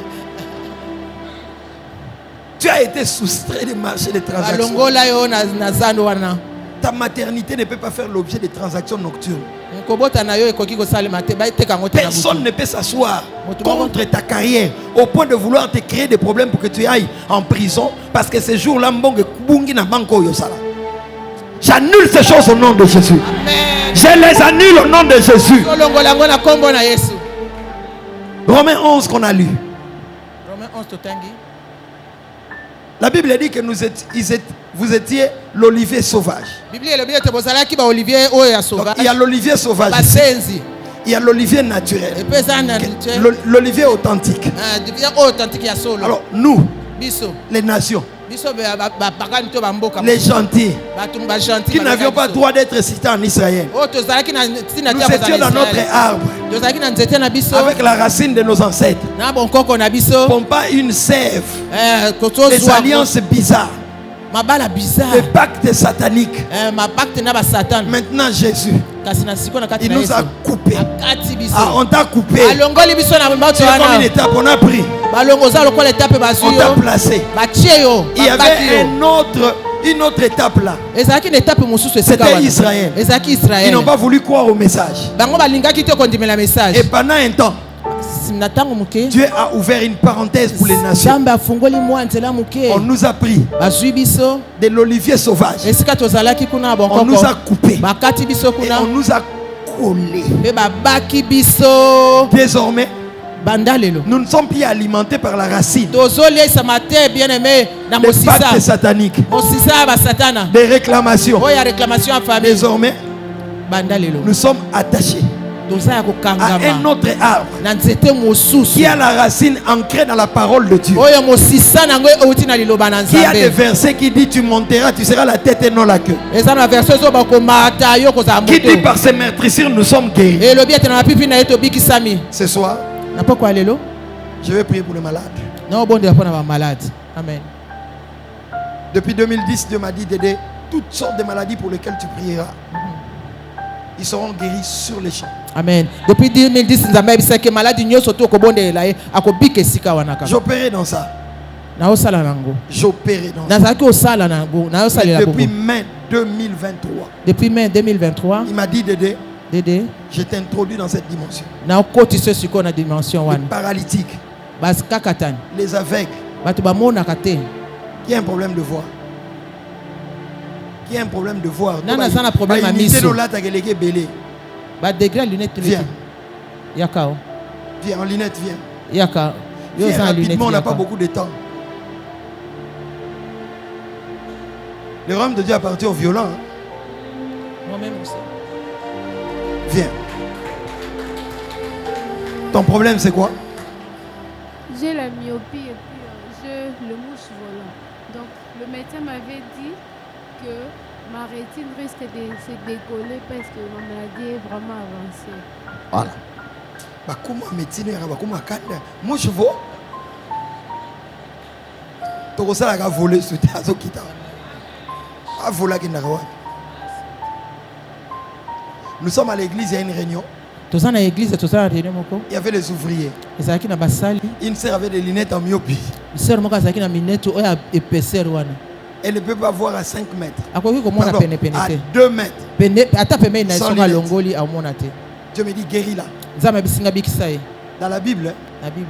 Tu as été soustrait des marchés des transactions. balongola yo na zando wana. Ta maternité ne peut pas faire l'objet de transactions nocturnes. Kobota na yo ekoki kosalema te baiteka ngo te na Personne butu. ne peut s'asseoir contre ta carrière au point de vouloir te créer des problèmes pour que tu ailles en prison parce que ces jours-là, j'annule ces choses au nom de Jésus. Amen. Je les annule au nom de Jésus. Kolongola ngo na kombo na Yesu. Romains 11 qu'on a lu. Romains 11 totangi. La Bible dit que vous étiez l'olivier sauvage. Biblia elobi ete bozalaki ba olivier oyo ya Donc, sauvage. il y a l'olivier sauvage. Basenzi. Il y a l'olivier naturel. Epesa na L'olivier authentique. Biblia authentique ya solo. Alors, nous, Biso. les nations, Biso ba pagani to ba mboka. les gentils, Batumba ba gentil. qui n'avions pas droit d'être cités en Israël, Oh tozalaki na tina nous tia étions dans notre arbre tozalaki na nzete na biso. avec la racine de nos ancêtres. Na bonkoko na biso. Pour pas une sève, Koto des zwa alliances bizarres, mabala des bizarre. pactes sataniques. Ma pacte na ba Satan. Maintenant, Jésus, Kasi na siko na kati il na nous Yesu. a coupés. Akati biso. Ah, on t'a coupé. Alongoli biso na mbato C'est comme une wana. étape, on a pris. Balongoza lokola etape On basu t'a yo. placé. Batie yo. Il y babaki avait yo. une autre étape là. Ezalaki na etape mosusu esika C'était wana. Israël. Ezalaki Ils Israël. n'ont pas voulu croire au message. Bango balingaki te kondimela message. Et pendant un temps, Na tango muke. Dieu a ouvert une parenthèse pour les nations. Nzambe afungoli mwa nzela muke. On nous a pris Bazwi biso. de l'olivier sauvage. Esika tozalaki kuna On nous a bonkoko. coupé. Bakati biso Et kuna. on nous a collé. Pe babaki biso. Désormais, Bandalelo. nous ne sommes plus alimentés par la racine. Tozoliesa mate bien aimé na Des pactes mosisa. sataniques. Mosisa ba Satana. Des réclamations. Oya réclamation en famille. Désormais, Bandalelo. nous sommes attachés Toza ya à un kokangama. autre arbre Na nzete mosusu. qui a la racine ancrée dans la parole de Dieu. Oyo mosisa nango outi na liloba na Qui a des Nzambe. versets qui disent tu monteras, tu seras la tête et non la queue. Eza na verset zo bakomata yo kozala Qui dit moto. par ses meurtrissures nous sommes guéris. Elobi ete na mapipi na ye tobikisami. Ce soir, Na pokwa lelo je vais prier pour les malades. na obondela mpo na bamalade. Amen. Depuis 2010, Dieu m'a dit d'aider toutes sortes de maladies pour lesquelles tu prieras. Ils seront guéris sur les champs. Amen. Depuis 2010 Nzambe ayebisaki maladi nyonso to okobondela ye akobika esika wana kaka. J'opérais dans ça. Naosala nango. J'opérais dans ça. Nazalaki osala nango. Et Naosalela depuis bongo. mai 2023, Depuis mai 2023 il m'a dit d'aider. dede Je t'introduis dans cette dimension. naokotisa sikoyo na dimension Les wana. paralytiques, Basikakatani. les aveugles, Bato bamonaka te. qui a un problème de voix. Qui a un problème de voix. Nana aza na problème ya miso. Badegré ya lunette Viens. Yaka o. Viens en lunette, viens. Yaka. Yo Viens oza na lunette rapidement, on n'a pas yaka. beaucoup de temps. Le royaume de Dieu appartient aux violents. Hein. Moi-même aussi. Viens. Ton problème, c'est quoi? J'ai la myopie et puis j'ai le mouche volant. Donc le médecin m'avait dit que ma rétine risque de se décoller parce que ma maladie est vraiment avancée. Voilà. Bah, comment médecine, comment cadre? Moi, je vois. Tu as ça, voler sur ta zokita. A voler qui n'a pas. Nous sommes à l'église, il y a une réunion. Toza na église toza na réunion moko. Il y avait les ouvriers. Ezalaki na basali. Une sœur avait des lunettes en myopie. Sœur moko azalaki na minette oyo ya épaisseur wana. Elle ne peut pas voir à 5 mètres. Akoki komona Pardon, pene pene à te. 2 mètres. Pene ata pembeni na Sans esonga lunettes. longoli amona te. Dieu me dit guéris-la. Nzambe bisinga bikisa ye Dans la Bible, na Bible.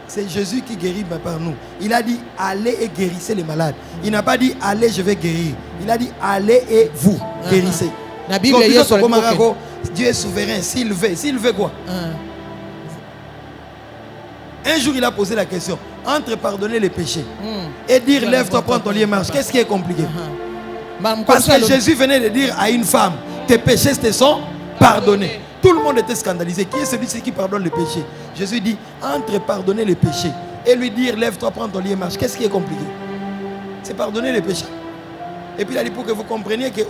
c'est Jésus qui guérit par nous. Il a dit allez et guérissez les malades. Il n'a pas dit allez, je vais guérir. Il a dit allez et vous guérissez. Na Bible Donc, Yesu comme alikoke. Marago, Dieu est souverain. S'il veut quoi? Un jour, il a posé la question entre pardonner les péchés et dire lève-toi, prends ton lit et marche. Qu'est-ce qui est compliqué? Parce que Jésus venait de dire à une femme tes péchés te sont pardonnés. Tout le monde était scandalisé. Qui est celui qui pardonne les péchés? Jésus dit entre pardonner les péchés et lui dire lève-toi, prends ton lit et marche. Qu'est-ce qui est compliqué? C'est pardonner les péchés. Et puis il a dit pour que vous compreniez que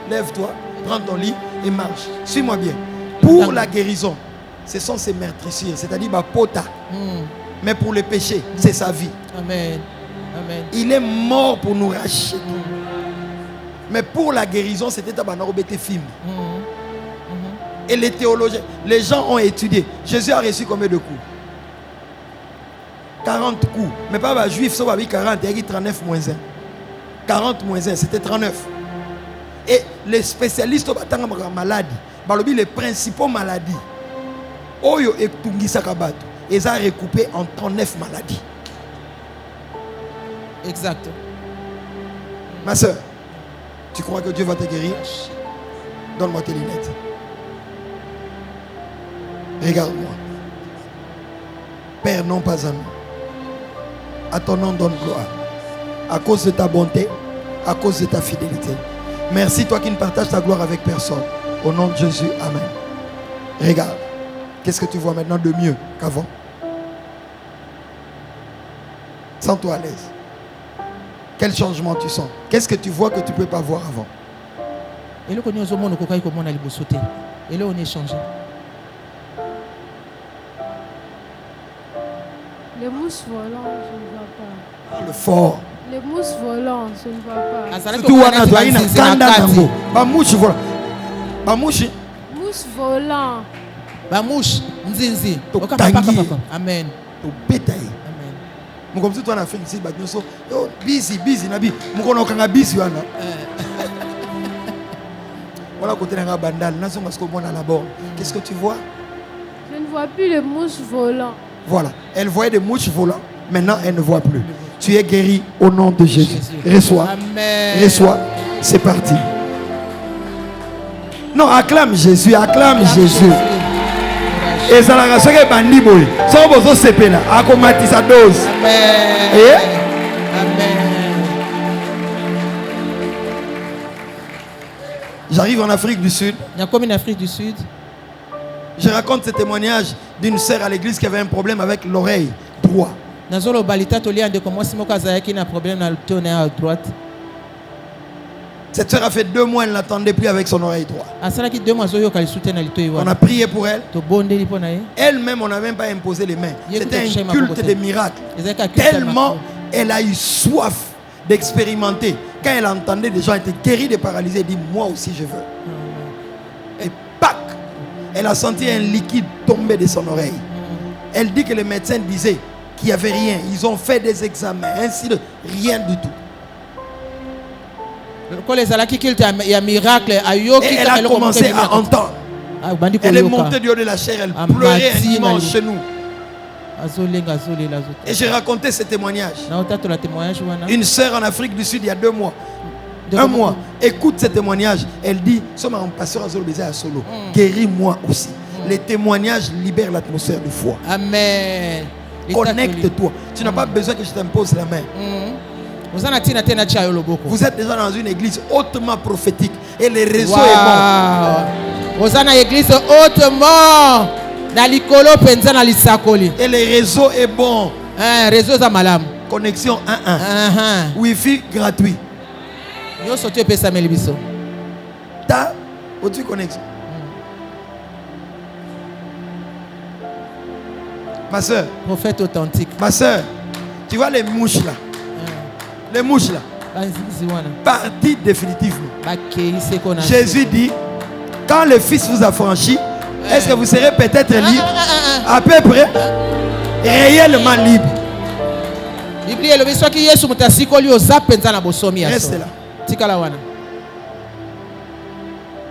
lève-toi, prends ton lit et marche. Suis-moi bien. Pour la guérison, ce sont ses meurtrissures, c'est-à-dire ma pota. Mais pour le péché, c'est sa vie. Amen. Amen. Il est mort pour nous racheter. Mais pour la guérison, c'était un film. Et les théologiens, les gens ont étudié. Jésus a reçu combien de coups? 40 coups. Mais pas les juifs, ça va 40, il y a 39 moins 1. 40 moins 1, c'était 39. Et les spécialistes ont maladies. Les principaux maladies. Oyo et Tungisa Kabato. Ils ont recoupé en 39 maladies. Exact. Ma soeur, tu crois que Dieu va te guérir? Donne-moi tes lunettes. Regarde-moi. Père, non pas à nous. À ton nom donne gloire. À cause de ta bonté, à cause de ta fidélité. Merci toi qui ne partages ta gloire avec personne. Au nom de Jésus, amen. Regarde. Qu'est-ce que tu vois maintenant de mieux qu'avant? Sens-toi à l'aise. Quel changement tu sens? Qu'est-ce que tu vois que tu ne peux pas voir avant? Et là, on est changé. Les mousses volantes, je ne vois pas. Le fort. Les mousses volantes, je ne vois pas. Surtout wana toi ina kanda nango. Ba mouche vola. Ba mouche. Mousse volant. Ba mouche nzinzi. Tangi. Amen. To betaye. Amen. Mon comme si toi na fait ici ba nyoso. Yo busy na bi. Mon kono kanga busy wana. Voilà côté na bandal, na zonga sko bona la borne. Qu'est-ce que tu vois? Je ne vois plus les mousses volantes. Voilà, elle voyait des mouches volant. Maintenant, elle ne voit plus. Tu es guéri au nom de Jésus. Reçois. Amen. Reçois. C'est parti. Non, acclame Jésus. Acclame Jésus. Et ça la raison que bandi boy. Ça va vous sepper là. Akomati sa dose. Amen. Et Amen. j'arrive en Afrique du Sud. Il y a combien d'Afrique du Sud? Je raconte ce témoignage d'une sœur à l'église qui avait un problème avec l'oreille droite. Nazolo balita tolia de comment si moka zayaki na problème na tonner à droite. Cette sœur a fait 2 mois, elle n'entendait plus avec son oreille droite. Asalaki 2 mois zoyo kali soutien na lito On iwa. a prié pour elle. To bondeli pona ye. Elle-même, on n'a même pas imposé les mains. C'était un culte de miracles. Ezaka Tellement elle a eu soif d'expérimenter. Quand elle entendait des gens étaient guéris de paralysés, elle dit moi aussi je veux. Et pac, elle a senti un liquide tomber de son oreille. Elle dit que les médecins disaient qu'il n'y avait rien. Ils ont fait des examens, ainsi de rien du tout. Quand les alaki qu'il y a miracle Et elle a commencé à entendre. Elle est montée du haut de la chair, elle pleurait intimement chez nous. Et j'ai raconté ce témoignage. Une sœur en Afrique du Sud il y a 2 mois. 1 mois. Écoute ce témoignage. Elle dit, somme un pasteur à Solo, guéris-moi aussi. Les témoignages libèrent l'atmosphère de foi. Amen. Connecte-toi. Tu n'as pas besoin que je t'impose la main. Vous êtes déjà dans une église hautement prophétique. Et le réseau est bon. Vous êtes dans une église hautement. Et le réseau est bon. Réseau Zamalam. Connexion 1-1. Wi-Fi gratuit. Ta autre connexion. Ma soeur. Prophète authentique. Ma soeur. Tu vois les mouches là. Les mouches là. Parti définitivement. Jésus dit, quand le Fils vous a franchi, est-ce que vous serez peut-être libre? À peu près. Réellement libre. Reste là.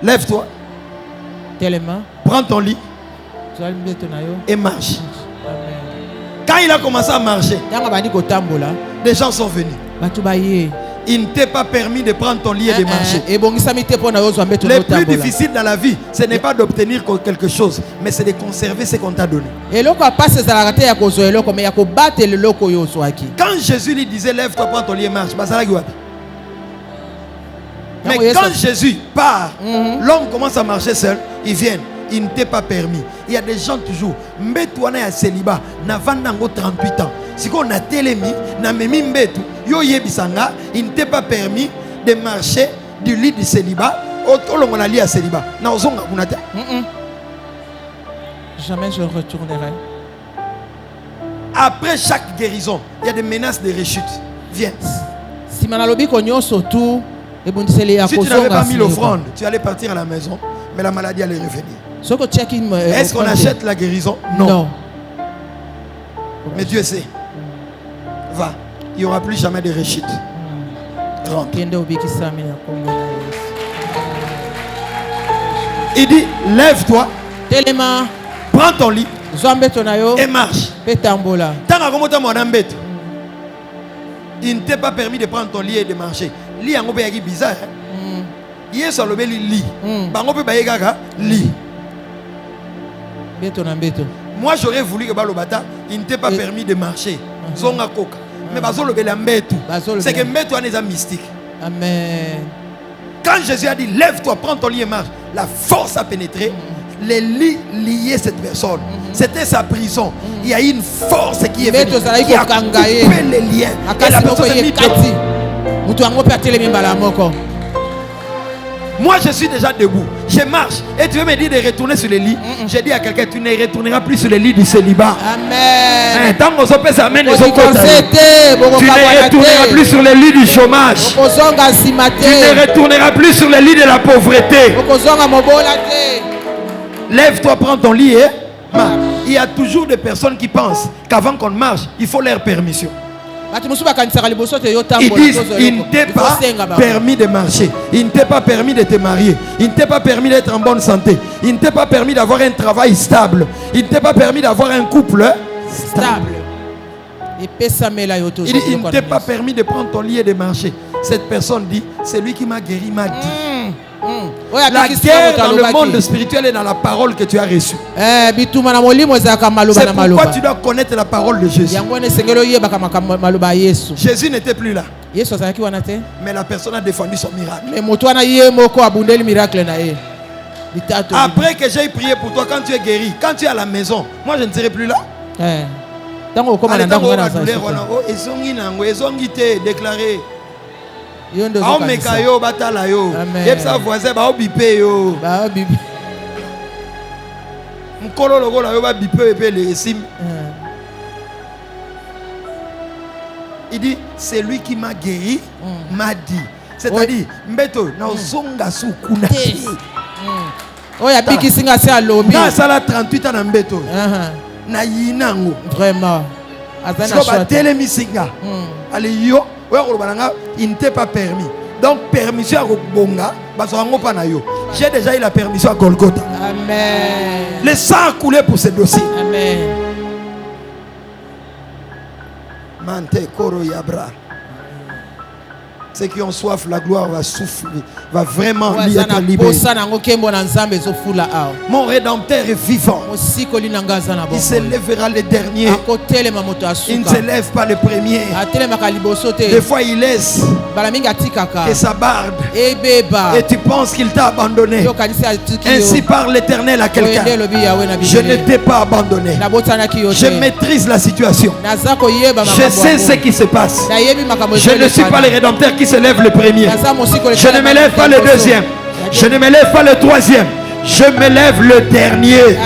Lève-toi. Prends ton lit. Et marche. Quand il a commencé à marcher, des gens sont venus. Il ne t'est pas permis de prendre ton lit et de marcher. Le plus difficile dans la vie, ce n'est pas d'obtenir quelque chose, mais c'est de conserver ce qu'on t'a donné. Quand Jésus lui disait lève-toi, prends ton lit et marche, mais quand Jésus part, l'homme commence à marcher seul, ils viennent. Il ne t'est pas permis. Il y a des gens toujours. Mbetouana ya célibat. Na vandango 38 ans. Si on a télémi, na memi mbetou. Yo yebisanga. Il ne t'est pas permis de marcher du lit du célibat. On a lit à célibat. Na ozonga kunate. Jamais je retournerai. Après chaque guérison, il y a des menaces de rechute. Viens. Si manalobi konyo surtout. Si tu n'avais pas mis l'offrande, tu allais partir à la maison. mais la maladie allait revenir. Est-ce qu'on achète la guérison? Non. Mais Dieu sait. Va, il n'y aura plus jamais de rechute. Rentre. Il dit, lève-toi, prends ton lit et marche. Il ne t'est pas permis de prendre ton lit et de marcher. Lit en est bizarre. Il est sur le lit. Lit. Moi j'aurais voulu que Balobata, il ne t'ait pas permis de marcher. Zonga coca. Mais c'est que Mbeto est un mystique. Amen. Quand Jésus a dit lève-toi, prends ton lit et marche, la force a pénétré. Les lits liaient cette personne. C'était sa prison. Il y a une force qui est venue, qui a coupé les liens. Et la personne s'est mise debout. Moi je suis déjà debout, je marche et tu veux me dire de retourner sur le lit. J'ai dit à quelqu'un, tu ne retourneras plus sur le lit du célibat. Amen. Tant qu'on se pèse, amen. Tu ne retourneras plus sur le lit du chômage. Tu ne retourneras plus sur le lit de la pauvreté. Lève-toi, prends ton lit et marche. Il y a toujours des personnes qui pensent qu'avant qu'on marche, il faut leur permission. Ils disent, il ne t'est pas permis de marcher, il ne t'est pas permis de te marier, il ne t'est pas permis d'être en bonne santé, il ne t'est pas permis d'avoir un travail stable, il ne t'est pas permis d'avoir un couple stable. Il dit, il ne t'est pas permis de prendre ton lit et de marcher. Cette personne dit, c'est lui qui m'a guéri, m'a dit. La guerre dans le monde spirituel est dans la parole que tu as reçue. C'est pourquoi tu dois connaître la parole de Jésus. Jésus n'était plus là, mais la personne a défendu son miracle. Après que j'ai prié pour toi, quand tu es guéri, quand tu es à la maison, moi je ne serai plus là. Déclaré. Mekayo batala yo. Yepsa voisin ba obipe yo. Ba obipe. Mkolo logo la yo ba bipe pe le sim. Il dit c'est lui qui m'a guéri, m'a dit. C'est-à-dire Mbeto na ozonga sukuna. Oya biki singa se alobi. Na sala 38 ans na Mbeto. Na yinango. Vraiment. Azana shot. Tele misinga. Allez yo. Il ne t'est pas permis. Donc permission à Bonga, j'ai déjà eu la permission à Golgotha. Amen. Le sang a coulé pour ce dossier. Amen. Mante Koro Yabra. Ceux qui ont soif, la gloire va souffler, va vraiment être libéré. Mon Rédempteur est vivant. Il se lèvera le dernier. Il ne se lève pas le premier. Des fois il laisse et ça barde. Et tu penses qu'il t'a abandonné. Ainsi parle l'Éternel à quelqu'un. Je ne t'ai pas abandonné. Je maîtrise la situation. Je sais ce qui se passe. Je ne suis pas le Rédempteur qui se lève le premier. Je ne me lève pas le deuxième. Je ne me lève pas le troisième. Je me lève le dernier.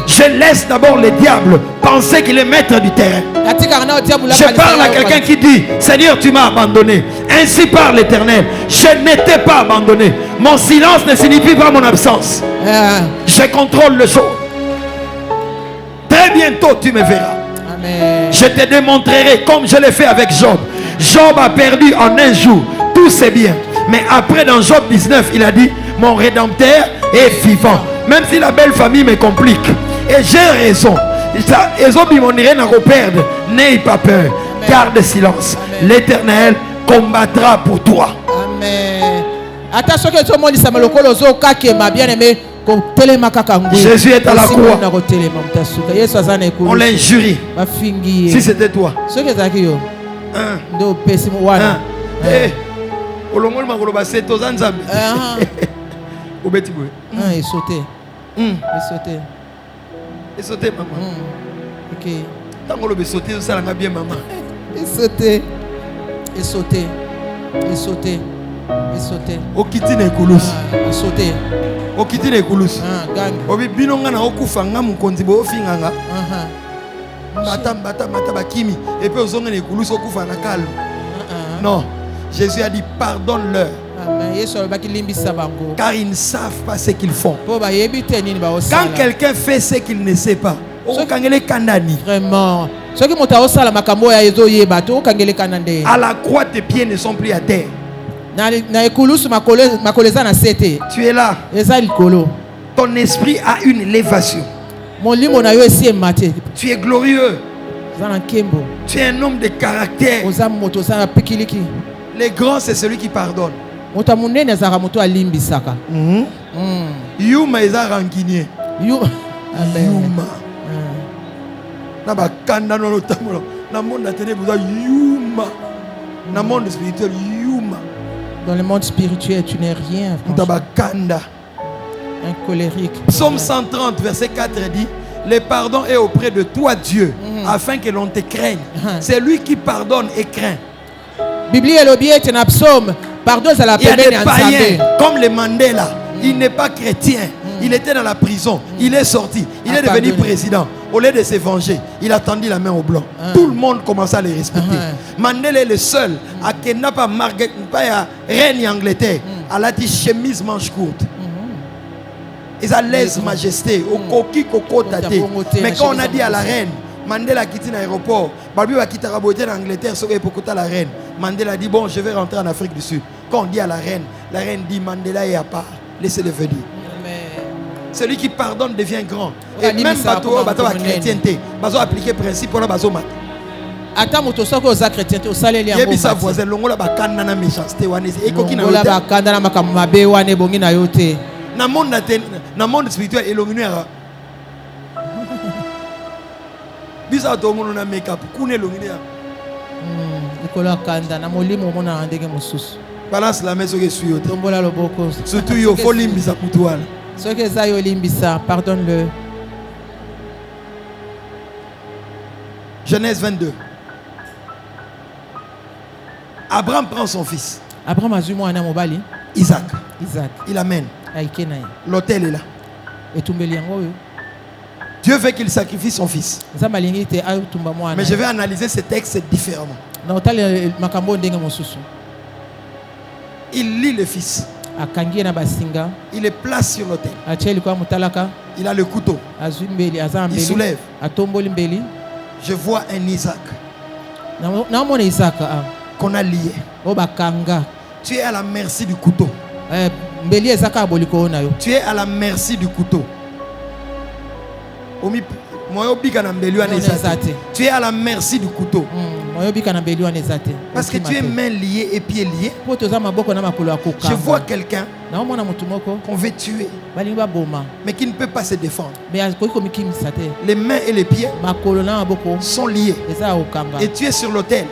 Je laisse d'abord le diable penser qu'il est maître du terrain. Je parle à quelqu'un qui dit, Seigneur, tu m'as abandonné. Ainsi parle l'Éternel. Je ne t'ai pas abandonné. Mon silence ne signifie pas mon absence. Je contrôle le jour. Très bientôt tu me verras. Amen. Je te démontrerai comme je l'ai fait avec Job. Job a perdu en un jour tous ses biens. Mais après dans Job 19, il a dit, mon Rédempteur est vivant. Même si la belle famille me complique. Et j'ai raison. N'aie pas peur. Garde silence. L'Éternel combattra pour toi. Amen. Jésus est à la croix. On l'injurie. Si c'était toi. Il sautait. Il sautait. Il sautait, maman. Ok. Tant qu'on le sauter, ça l'a bien, maman. Il sautait. Il sautait. Il sautait. Il sautait. Au kitine Koulous. Il sautait. Au kitine Koulous. Gang. Obi binonga na okufanga mukonzibo ofinganga. Mata bakimi. Et puis aux ongene Koulous okufa na calme. Non. Jésus a dit pardonne-leur Amen. Yesu alobaki limbisa bango. Car ils ne savent pas ce qu'ils font. Po bayebi te nini baosala. Quand quelqu'un fait ce qu'il ne sait pas, okangele kandani. Vraiment. Soki moto osala makambo ya ezoyeba to okangele kanande. À la croix, tes pieds ne sont plus à terre. Na ekulusu makoleza na sete. Tu es là. Eza likolo. Ton esprit a une élévation. Molimo na yo esi emate. Tu es glorieux. Zana kembo. Tu es un homme de caractère. Oza moto sana pikiliki. Le grand, c'est celui qui pardonne. Moto munene azaka moto alimbisaka. Yuma eza rancunier. Yuma. Yuma. Na ba kanda no tamolo. Na monde atene besoin yuma. Na monde spirituel yuma. Dans le monde spirituel, tu n'es rien. Na ba kanda. Un colérique. Psaume 130 verset 4 dit: le pardon est auprès de toi Dieu, afin que l'on te craigne. C'est lui qui pardonne et craint. Bible elobi ete na psaume pardon à la Il y a pembeni des ya païens Nzambe. comme le Mandela. Il n'est pas chrétien. Il était dans la prison. Il est sorti. Il est devenu président. Au lieu de se venger, il a tendu la main au blanc. Tout le monde commençait à le respecter. Mandela est le seul à qui n'a pas Margaret, pas reine Angleterre. Elle a dit chemise manche courte. Ils ont l'aise majesté. Au coquille coco tate. Mais quand on a dit à la reine, Mandela a quitté l'aéroport. Babi va quitter en Angleterre, sauver pour la reine. Mandela a dit bon, je vais rentrer en Afrique du Sud. Quand on dit à la reine dit Mandela est à part. Laissez-le venir. Celui qui pardonne devient grand. Et même bateau la chrétienté, bateau appliquer principe pour la bateau mat. Ata moto soko oza chrétienté osaleli yango. Yebi sa voisin longola bakanda na méchanceté wana ekoki na yote. Longola bakanda na makambo mabe wana ebongi na yote. Na monde spirituel elongi ya. Bisa to mono na make up kuna elongi ya. Ekola kanda na molimo mona ndenge mosusu. Balance la main sur les yeux. Tombola loboko. Surtout yo faut limbisa kutuala. Ce que ça yo limbisa, pardonne-le. Genèse 22. Abraham prend son fils. Abraham azui mwana mobali. Isaac. Il amène. L'autel est là. Dieu veut qu'il sacrifie son fils. Mais je vais analyser ce texte différemment. Il lit le fils. Il le place sur l'autel. Il a le couteau. Il soulève. Je vois un Isaac qu'on a lié. Tu es à la merci du couteau. Tu es à la merci du couteau. Tu es à la merci du couteau. Parce que tu es main liée et pieds liés. Je vois quelqu'un qu'on veut tuer, mais qui ne peut pas se défendre. Les mains et les pieds sont liés. Et tu es sur l'autel.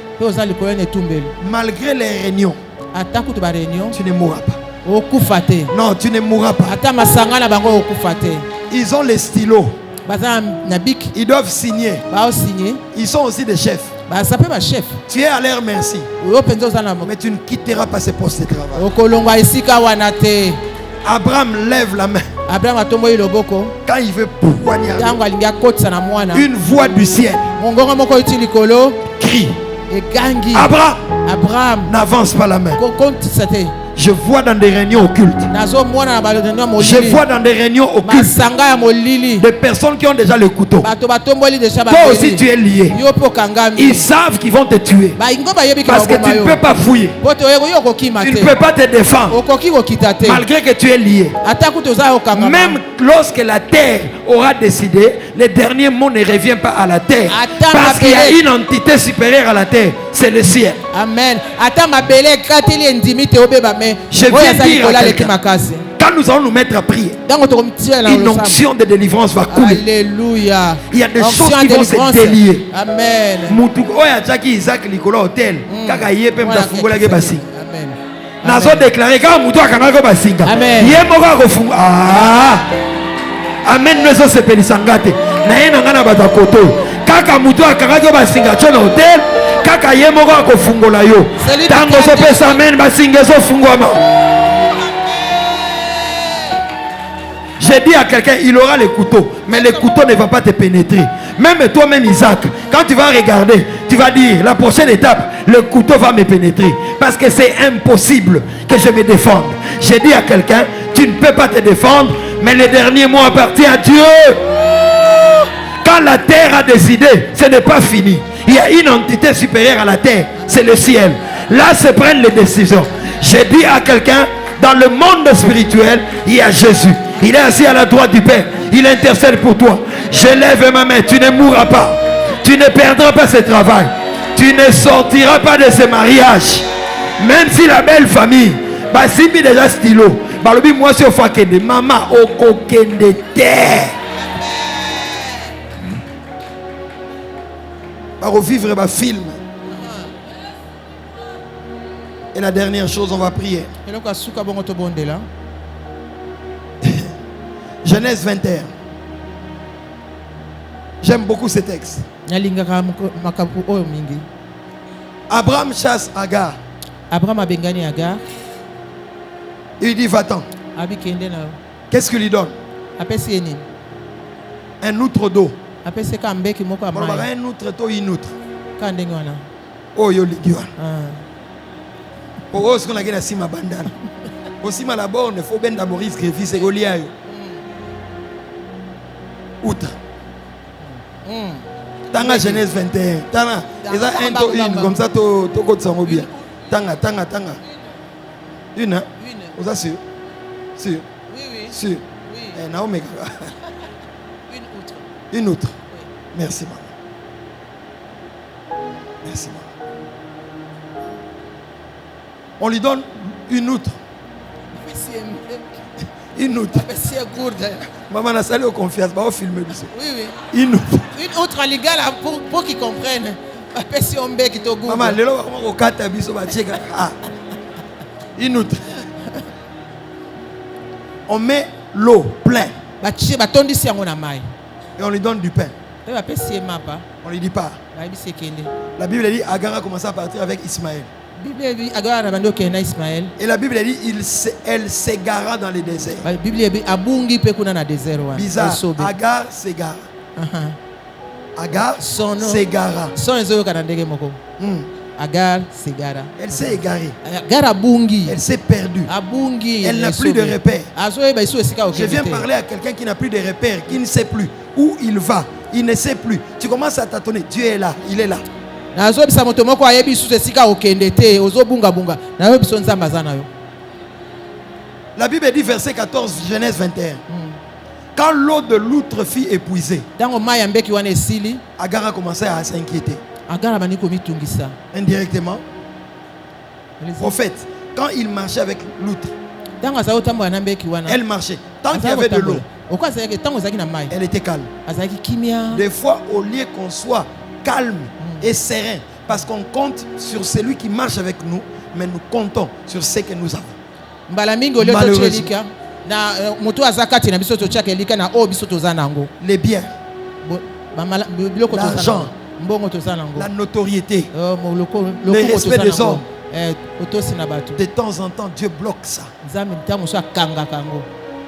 Malgré les réunions, tu ne mourras pas. Non, tu ne mourras pas. Ils ont les stylos. Ils doivent signer. Ils sont aussi des chefs. Tu es à leur merci. Mais tu ne quitteras pas ce poste de travail. Abraham lève la main. Quand il veut poignarder, une voix du ciel crie: Abraham, n'avance pas la main. Je vois dans des réunions occultes. Je vois dans des réunions occultes des personnes qui ont déjà le couteau. Toi aussi tu es lié. Ils savent qu'ils vont te tuer. Parce que tu ne peux pas fouiller. Tu ne peux pas te défendre. Malgré que tu es lié. Même lorsque la terre aura décidé, le dernier mot ne revient pas à la terre. Parce qu'il y a une entité supérieure à la terre. C'est le ciel. Amen. Je viens dire à quelqu'un, quand nous allons nous mettre à prier, une onction de délivrance va couler. Alléluia. Il y a des choses qui vont se délier. Amen. Isaac Nicolas Hotel. Amen. Nazo déclaré quand Moutou Akanako Basinga. Amen. Amen. Nous sommes sépelisangate. Naena bata koto. Kaka Moutou Akanako Basinga chona hotel. Kaka yemoko akofungola yo. Tango so pesa amen basinga so fungwama. Je J'ai dit à quelqu'un, il aura les couteaux, mais les couteaux ne vont pas te pénétrer. Même toi-même, Isaac, quand tu vas regarder, tu vas dire, la prochaine étape, le couteau va me pénétrer. Parce que c'est impossible que je me défende. J'ai dit à quelqu'un, tu ne peux pas te défendre, mais le dernier mot appartient à Dieu. Quand la terre a décidé, ce n'est pas fini. Il y a une entité supérieure à la terre, c'est le ciel. Là se prennent les décisions. J'ai dit à quelqu'un, dans le monde spirituel, il y a Jésus. Il est assis à la droite du Père. Il intercède pour toi. Je lève ma main. Tu ne mourras pas. Tu ne perdras pas ce travail. Tu ne sortiras pas de ce mariage. Même si la belle famille, bah si mi déjà stylo, bah le moi c'est au fakende, maman au kokende terre. Bah revivre ma film. Et la dernière chose, on va prier. Genèse 21. J'aime beaucoup ce texte. Abraham chasse Agar. Abraham a bengani Agar. Il dit va-t'en. Qu'est-ce qu'il lui donne? Un outre d'eau. Un outre d'eau, une outre. Oh yo ligiwa. Pour ce qu'on a gagné ma bandana. Aussi mal à bord, il faut bien d'abord risquer fils et Goliath. Outre. Tanga Genèse 21. Tanga. Ils ont un to une comme ça to côté sans bien. Tanga. Une hein? Vous êtes sûr? Sûr. Oui. Sûr. Oui. Naomi. Une outre. Merci maman. Merci maman. On lui donne une outre. Une outre. Maman a salé au confiance. On va filmer. Oui. Une outre. Une outre à l'égal pour qu'ils comprennent. Maman, une outre. On met l'eau plein. Et on lui donne du pain. On lui dit pas. La Bible dit Agar a commencé à partir avec Ismaël. Et la Bible dit elle s'égara dans le désert. Bizarre. Agar s'égara. Agar s'égara. Agar s'égara. Elle s'est égarée. Elle s'est perdue. Elle n'a plus de repères. Je viens parler à quelqu'un qui n'a plus de repères, qui ne sait plus où il va. Il ne sait plus. Tu commences à tâtonner. Dieu est là. Il est là. La Bible dit verset 14, Genèse 21. Quand l'eau de l'outre fut épuisée, Agar a commencé à s'inquiéter. Indirectement. Au fait, quand il marchait avec l'outre, elle marchait. Tant qu'il y avait de l'eau, elle était calme. Des fois, au lieu qu'on soit calme et serein, parce qu'on compte sur celui qui marche avec nous, mais nous comptons sur ce que nous avons. Les biens, l'argent, la notoriété, le respect des hommes. De temps en temps, Dieu bloque ça.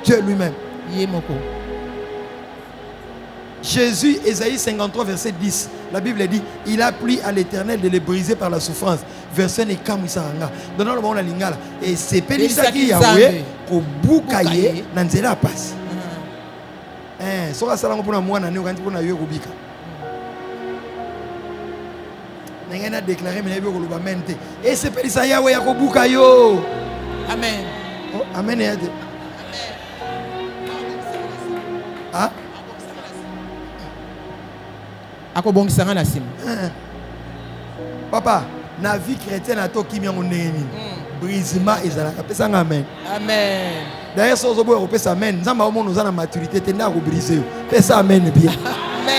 Dieu lui-même. Jésus, Ésaïe 53, verset 10. La Bible dit, il a plu à l'Éternel de les briser par la souffrance. Verset ne kamusanga. Donnons le monde la lingala. Et c'est Pélissa qui Yahweh pour boucailler nanzela passe. Sora salango pour moi na neokanti pour na yo kubika. N'engena déclarer mais yo koluba mente. Et c'est Pélissa Yahweh ya kobuka yo. Amen. Oh, amen et amen. Ah? Papa, na vie chrétienne a to kimi neni. Brisement ezalaka pesa amen. Amen. D'ailleurs so zo boyo pesa amen. Nzamba omo nous na maturité tenda ko briser. Pesa amen bien. Amen.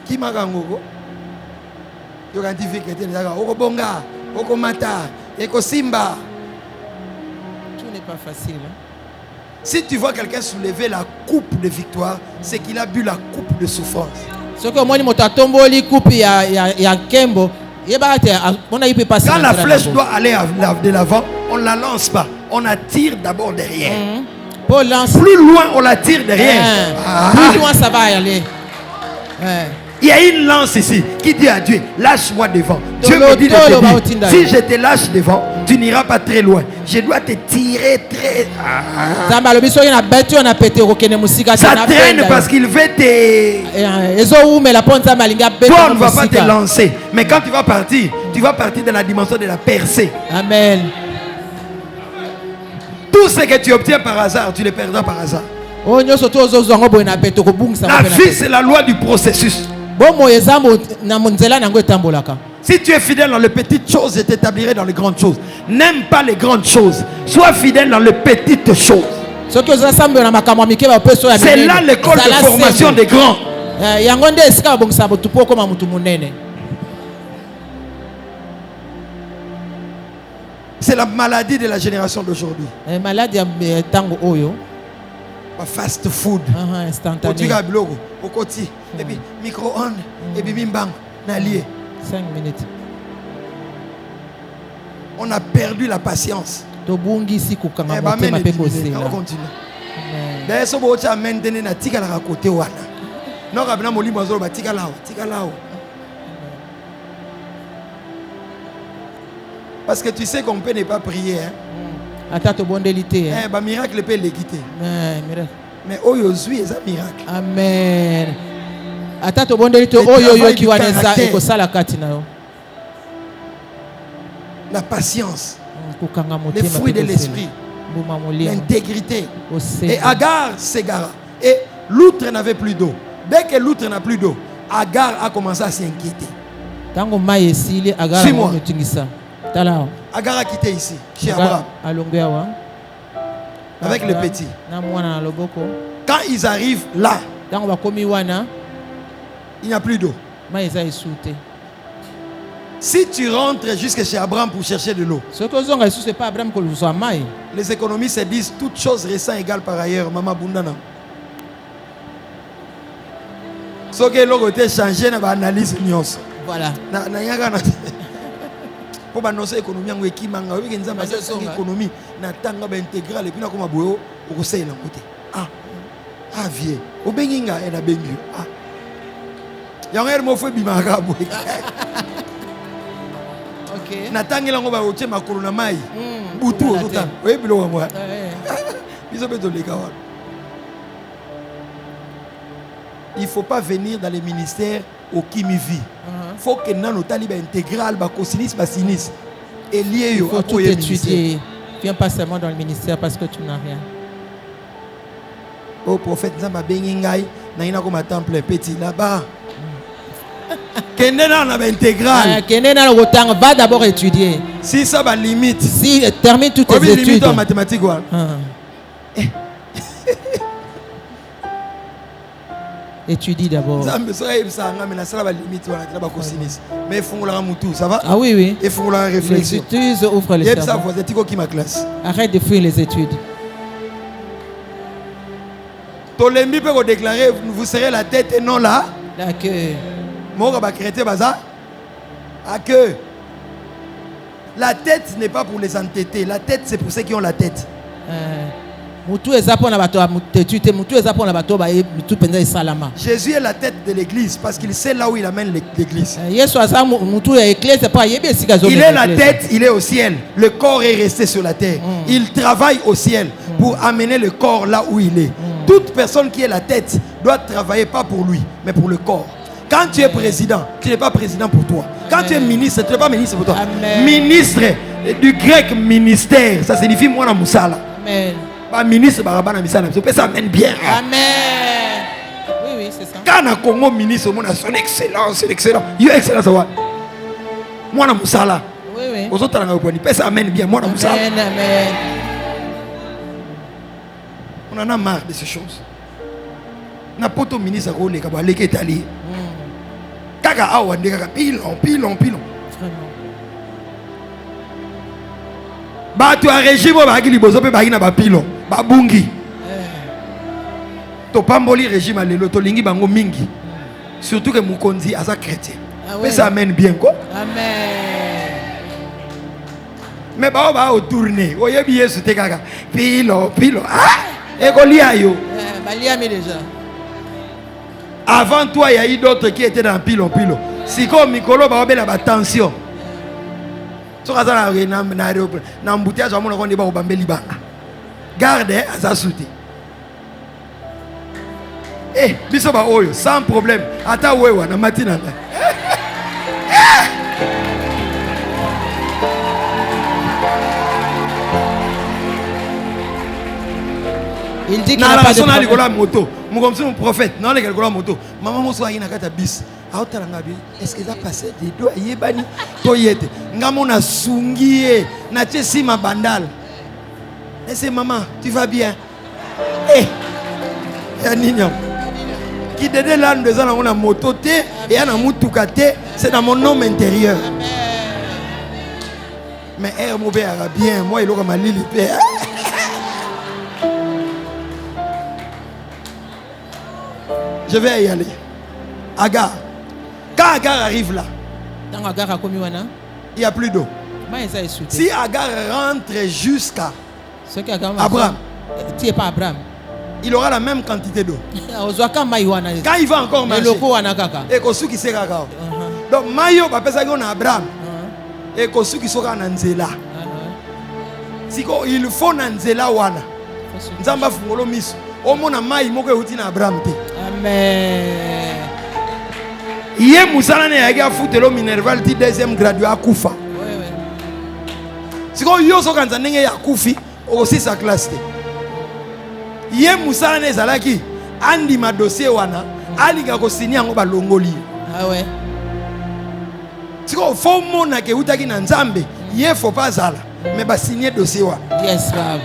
Qui m'a ngoko? Yo kanti vie chrétienne ezalaka oko bonga, oko mata, eko simba. Tout n'est pas facile. Hein? Si tu vois quelqu'un soulever la coupe de victoire, c'est qu'il a bu la coupe de souffrance. Quand la flèche doit aller de l'avant, on ne la lance pas. On attire d'abord derrière. Paul lance. Plus loin, on la tire derrière. Plus loin, ça va aller. Il y a une lance ici qui dit à Dieu, lâche-moi devant. Dieu me dit de te dire, si je te lâche devant, tu n'iras pas très loin. Je dois te tirer très... Ça traîne parce qu'il veut te... Toi, on ne va pas te lancer. Mais quand tu vas partir dans la dimension de la percée. Amen. Tout ce que tu obtiens par hasard, tu le perdras par hasard. La vie, c'est la loi du processus. Si tu es fidèle dans les petites choses, je t'établirai dans les grandes choses. N'aime pas les grandes choses. Sois fidèle dans les petites choses. C'est là l'école de formation des grands. C'est la maladie de la génération d'aujourd'hui. Fast food. Instantané. Et puis micro-ondes. Et puis bimbang. 5 minutes. On a perdu la patience. On continue. D'ailleurs, si vous avez maintenu la tika la côté wana. Non, kabina moli bazolo ba tika lao. Parce que tu sais qu'on peut ne pas prier. Miracle peut les quitter. Mais oyo zui est un miracle. Amen. La patience, les fruits de l'esprit, l'intégrité. Et Agar s'égara. Et l'outre n'avait plus d'eau. Dès que l'outre n'a plus d'eau, Agar a commencé à s'inquiéter. Suis-moi. Agar a quitté ici, chez Abraham. Avec le petit. Quand ils arrivent là, il n'y a plus d'eau. Si tu rentres jusque chez Abraham pour chercher de l'eau, les économistes se disent toutes choses restant égales par ailleurs. Maman Bundana. Ce que l'on a changé dans l'analyse. Voilà. Pour annoncer l'économie, on équipe l'économie, on intégral et puis on a boyo, on sait la côté. Ah vieux, au benginga et la bengu. Ah, il y a un mot fait bimara boy. Ok. Natangela on va au ma corona mai. Boutou au temps. Oui, bilo moi. Ils ont besoin de l'écart. Il ne faut pas venir dans les ministères au Kimivi. Il faut que nous talibans intégral, cosinis, sinis. Et lié il faut tout étudier. Viens pas seulement dans le ministère parce que tu n'as rien. Oh prophète Nzamba Bengingai, naina comme temple petit là-bas. Kenena na intégral. Kenena otang va d'abord étudier. Si ça va limite. Si termine toutes tes études. Limite en mathématiques quoi. Étudie d'abord. Mais ça va? Ah oui, oui. Et faut la réflexion. Les études ouvrent les cerveaux. Arrête de fuir les études. Tolembi peut déclarer vous serez la tête et non la queue. La tête n'est pas pour les entêtés. La tête c'est pour ceux qui ont la tête. Jésus est la tête de l'église parce qu'il sait là où il amène l'église. Il est la tête, il est au ciel. Le corps est resté sur la terre. Il travaille au ciel pour amener le corps là où il est. Toute personne qui est la tête doit travailler pas pour lui, mais pour le corps. Quand tu es président, tu n'es pas président pour toi. Quand tu es ministre, tu n'es pas ministre pour toi. Amen. Ministre, du grec ministère, ça signifie moi Moussala. Amen. Ministre ça amène bien. Amen. Oui, oui, c'est ça. Quand on Congo ministre, on a son excellence, c'est excellent. Il est excellent, ça va. Moi, je suis là. Oui, oui. Aux autres, ça amène bien. Moi, je suis là. Amen. On en a marre de ces choses. N'importe quel ministre qui est allé, qui est allé. Kaka awa ndeka pilon. Vraiment. Ba tu a régime ba ki libozo pe ba ki na ba pilon. Ba bungi. To pamboli régime alelo to lingi bango mingi. Surtout que Mukonzi asa chrétien. Mais ça amène bien quoi. Amen. Mais ba au tourner. Oyebi Yesu te kaka. Pilon. Ah! Ekolia yo. Baliami déjà. Avant toi, il y a eu d'autres qui étaient dans pilo. Si comme Mikolo, il y a une tension. Si vous avez un embouteillage, vous avez un garde, ça soutient. Eh, sans problème. Attends, ouais, on a matin. Il dit qu'il n'a pas de problème. Moto. Mon prophète, non, les moto. Maman, moi, sois une bis. Est-ce que ça passe des doigts? Yébani, toyete. Ngamona sungie, na tchesi ma bandale. Et c'est maman, tu vas bien? Eh, Yannignam. Qui dédé l'âne de ça, on a moto, et on a moutoukate, c'est dans mon homme intérieur. Mais elle m'a bien, moi, il aura ma lille. Je vais y aller. Agar. Quand Agar arrive là, il n'y a plus d'eau. Si Agar rentre jusqu'à Abraham, il aura la même quantité d'eau. Quand il va encore marcher, et qu'il sera Agar. Donc, Mayo va faire ça qu'on a Abraham. Et qu'il sera Nanzela. Si il faut Nanzela wana. Nzamba fungolo miso. Au moins, il y a Abraham. Amen. Hier, Moussa n'a pas foutu l'eau minerval du deuxième gradué à Koufa. Si vous avez un Koufi, aussi sa classe. Hier, Moussa n'a pas dit Andi ma dossier wana, Ali ga ko signer en balongoli. Ah ouais. Si vous faut mona ke utaki na Nzambe, hier faut pas zala, mais ba signer dossier wa. Yes, Papa.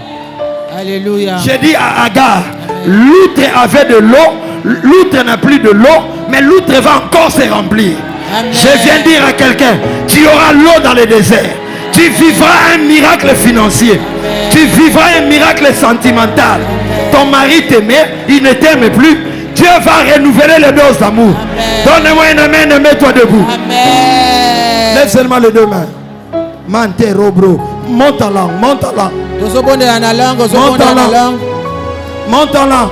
Alléluia. J'ai dit à Agar, l'outre avait de l'eau, l'outre n'a plus de l'eau, mais l'outre va encore se remplir. Amen. Je viens dire à quelqu'un, tu auras l'eau dans le désert. Tu vivras un miracle financier. Amen. Tu vivras un miracle sentimental. Amen. Ton mari t'aimait, il ne t'aime plus. Dieu va renouveler les doses d'amour. Donne-moi un amen et mets-toi debout. Amen. Lève seulement les deux mains. Mantero bro. Monte en langue, monte en langue. Monte en langue.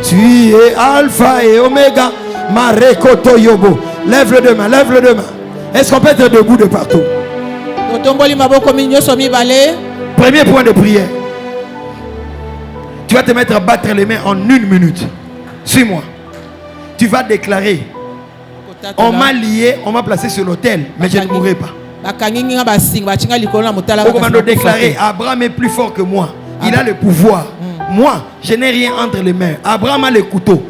Tu es Alpha et Omega. Marekoto Yobo. Lève les deux mains, lève les deux mains. Est-ce qu'on peut être debout de partout? Premier point de prière. Tu vas te mettre à battre les mains en 1 minute. Suis-moi. Tu vas déclarer: on m'a lié, on m'a placé sur l'autel, mais je ne mourrai pas. On va déclarer: Abraham est plus fort que moi. Il a le pouvoir. Moi, je n'ai rien entre les mains. Abraham a le couteau.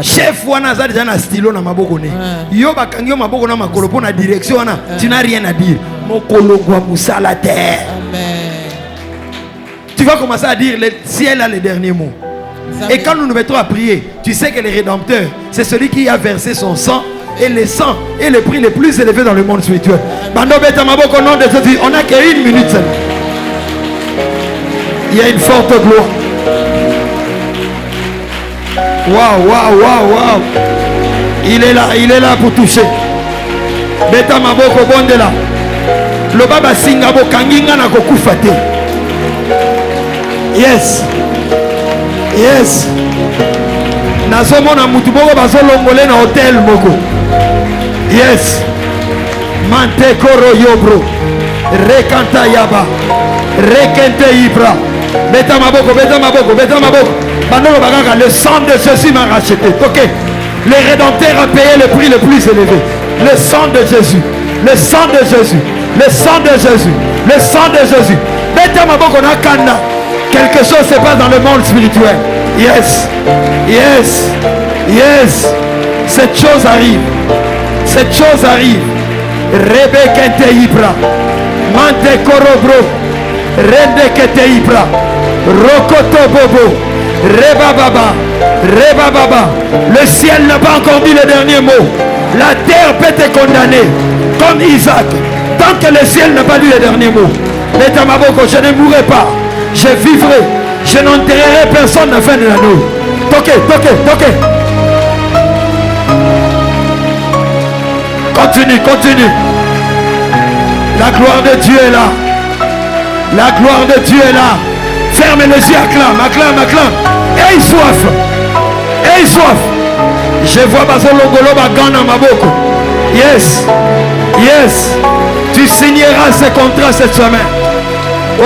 Chef wana za déjà na stylo na maboko ne. Yo bakangi yo maboko na makolo pona direction wana, tu n'as rien à dire. Mokolo gwa musala terre. Tu vas commencer à dire le ciel a les derniers mots. Et quand nous nous mettons à prier, tu sais que le Rédempteur, c'est celui qui a versé son sang. Et le sang est le prix le plus élevé dans le monde spirituel. Bando beta maboko nom de Jésus. On n'a qu'une minute seule. Il y a une forte gloire. Waouh, waouh, waouh, waouh. Il est là pour toucher. Beta maboko bondela. Le baba singa bo kanginga na kokufate. Yes. Yes. Nazomona mutu moko bazolongole na hotel moko. Yes. Mante koro yobro. Rekanta yaba. Rekente ibra. Beta maboko, beta maboko, beta maboko. Bandolo baganga, le sang de Jésus m'a racheté. Ok. Le Rédempteur a payé le prix le plus élevé. Le sang de Jésus. Le sang de Jésus. Le sang de Jésus. Le sang de Jésus. Beta maboko na kanda. Quelque chose se passe dans le monde spirituel. Yes. Yes. Yes. Cette chose arrive. Cette chose arrive. Rebekente Ibra. Mante Korobro. Rendekete Ibra. Rokoto Bobo. Rebababa. Rebababa. Le ciel n'a pas encore dit le dernier mot. La terre peut te condamner. Comme Isaac. Tant que le ciel n'a pas dit le dernier mot. Metamaboko, je ne mourrai pas. Je vivrai. Je n'enterrerai personne à la fin de l'année. Toquez, toquez, toquez. Continue, continue. La gloire de Dieu est là. La gloire de Dieu est là. Ferme les yeux, acclame, acclame, acclame. Aie soif. Aie soif. Je vois Bazolongolo Bagana Maboko. Yes. Yes. Tu signeras ce contrat cette semaine.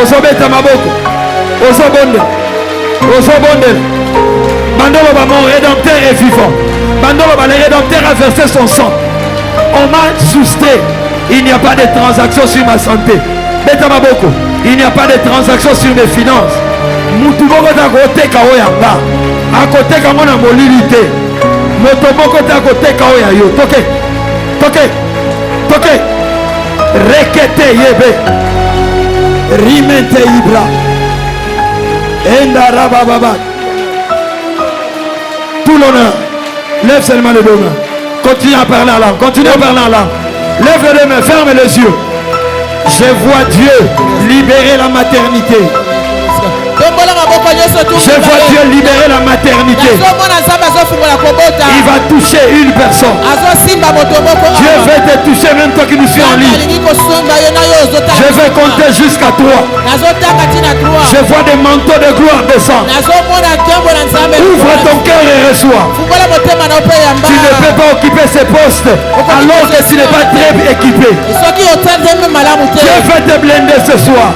Ozobeta Maboko. Ozobonde. Ozobonde. Bandolo ba mon rédempteur est vivant. Bandolo ba le rédempteur a versé son sang. On m'a soustrait. Il n'y a pas de transaction sur ma santé. Beta Maboko. Il n'y a pas de transaction sur mes finances. Moutuboko ta côté kao yamba. À côté kao na molilité. Motoboko ta côté kao ya yo. Toke. Toke. Toke. Rekete yebe. Rimente ibra. Enda rabababa. Tout l'honneur. Lève seulement les deux mains. Continue à parler en langue. Continue à parler en langue. Lève les deux mains. Ferme les yeux. Je vois Dieu libérer la maternité. Je vois Dieu libérer la maternité. Il va toucher une personne. Dieu veut te toucher même toi qui nous suis en ligne. Je vais compter jusqu'à 3. Je vois des manteaux de gloire descendre. Ouvre ton cœur et reçois. Tu ne peux pas occuper ces postes alors que tu n'es pas très équipé. Dieu veut te blinder ce soir.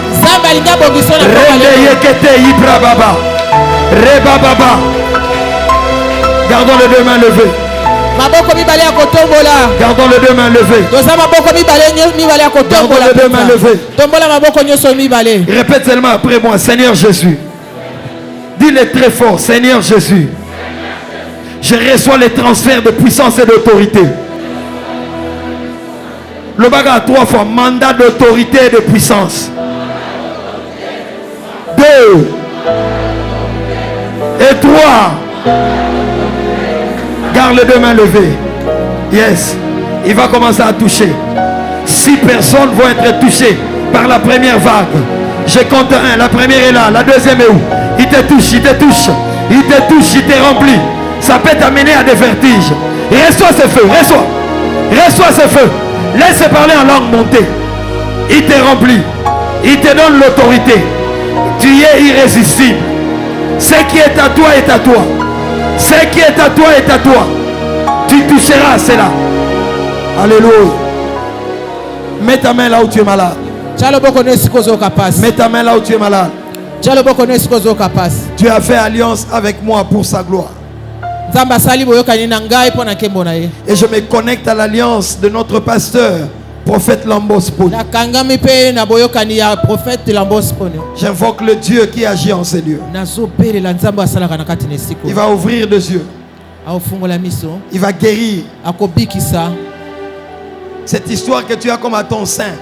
Gardons les deux mains levées. Gardons les deux mains levées. Gardons les deux mains levées. Répète seulement après moi. Seigneur Jésus. Dis-le très fort. Seigneur Jésus. Je reçois les transferts de puissance et d'autorité. Le bagage 3 fois. Mandat d'autorité et de puissance. 2 et 3. Garde les deux mains levées. Yes. Il va commencer à toucher. 6 personnes vont être touchées par la première vague. Je compte 1. La première est là. La deuxième est où? Il te touche, il te touche. Il te touche, il te remplit. Ça peut t'amener à des vertiges. Reçois ce feu. Reçois. Reçois ce feu. Laisse parler en langue montée. Il te remplit. Il te donne l'autorité. Tu es irrésistible. Ce qui est à toi est à toi. Ce qui est à toi est à toi. Tu toucheras à cela. Alléluia. Mets ta main là où tu es malade. Mets ta main là où tu es malade. Tu as fait alliance avec moi pour sa gloire. Et je me connecte à l'alliance de notre pasteur, prophète Lambospo. J'invoque le Dieu qui agit en ces lieux. Il va ouvrir les yeux. Il va guérir. Cette histoire que tu as comme à ton sein.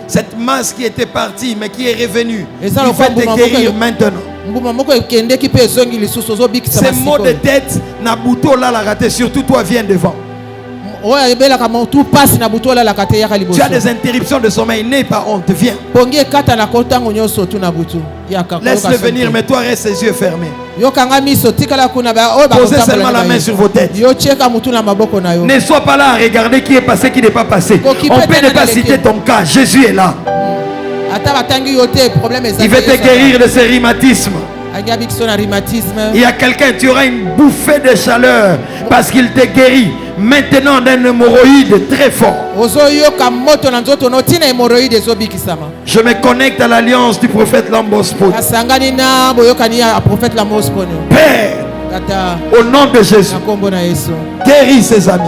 Cette masse qui était partie mais qui est revenue. Il va te guérir maintenant. Ces maux de tête, Nabuto là la raté, surtout toi viens devant. Tu as des interruptions de sommeil, n'aie pas honte, viens. Laisse-le venir, mais toi reste ses yeux fermés. Posez seulement la main sur vos têtes. Ne sois pas là à regarder qui est passé, qui n'est pas passé. On peut ne pas citer ton cas, Jésus est là. Il veut te guérir de ce rhumatisme. Il y a quelqu'un, tu auras une bouffée de chaleur parce qu'il te guérit maintenant d'un hémorroïde très fort. Je me connecte à l'alliance du prophète Lambospo. Père, au nom de Jésus, guéris ses amis.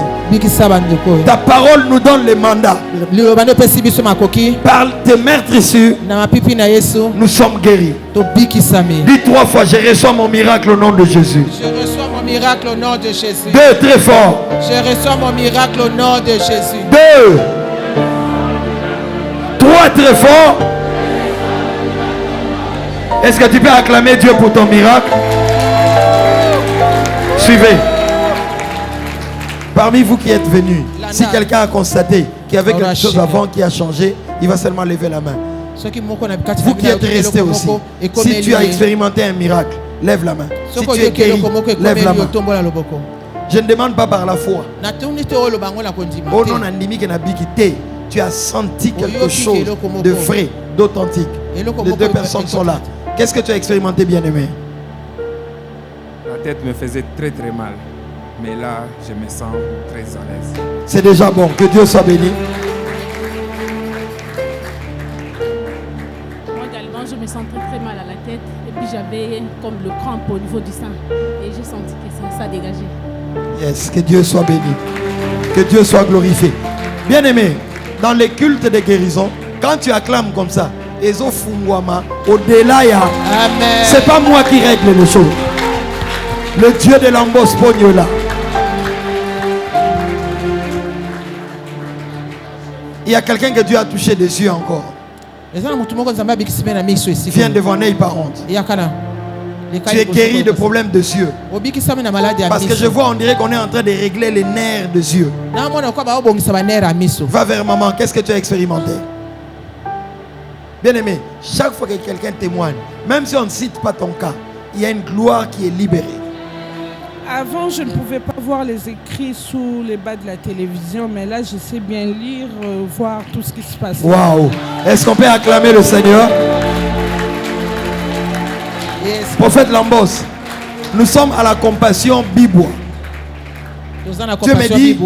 Ta parole nous donne le mandat. Par tes meurtrissures, nous sommes guéris. Dis 3 fois, je reçois mon miracle au nom de Jésus. Je reçois mon miracle au nom de Jésus. 2 très fort. Je reçois mon miracle au nom de Jésus. 2 3 très fort. Est-ce que tu peux acclamer Dieu pour ton miracle? Suivez. Parmi vous qui êtes venus, si quelqu'un a constaté qu'il y avait quelque chose avant qui a changé, il va seulement lever la main. Vous qui êtes restés aussi, si tu as expérimenté un miracle, lève la main. Si tu es guéri, lève la main. Je ne demande pas par la foi. Natuni te oloba ngo na kondima Oh te. non, Nandimi Kenabiki te. Tu as senti quelque Oyoki chose eloko moko. de vrai, d'authentique. Eloko Les moko deux personnes sont là. Qu'est-ce que tu as expérimenté, bien-aimé? La tête me faisait très très mal. Mais là, je me sens très à l'aise. C'est déjà bon. Que Dieu soit béni. Moi également, je me sentais très mal à la tête. Et puis j'avais comme le crampe au niveau du sein. Et j'ai senti que ça dégageait. Yes, que Dieu soit béni. Que Dieu soit glorifié. Bien-aimé, dans les cultes de guérison, quand tu acclames comme ça, Ezo Fungwama, au-delà, Amen. c'est pas moi qui règle les choses. Le Dieu de l'Ambos Pognola. Il y a quelqu'un que Dieu a touché des yeux encore. Ezana mutu moko nzamba bikisime na miso esi. Viens devant Ney par honte. Yakana. Tu es guéri de problèmes des yeux. Obikisame na maladie ya Parce que je vois, on dirait qu'on est en train de régler les nerfs des yeux. Na mona kwa ba obongisa ba nerf ya miso. Va vers maman, qu'est-ce que tu as expérimenté? Bien aimé, chaque fois que quelqu'un témoigne, même si on ne cite pas ton cas, il y a une gloire qui est libérée. Avant, je ne pouvais pas voir les écrits sous les bas de la télévision, mais là, je sais bien lire, voir tout ce qui se passe. Waouh! Est-ce qu'on peut acclamer le Seigneur? Yes. Prophète Lambos, nous sommes à la compassion Bibois. Dieu me dit,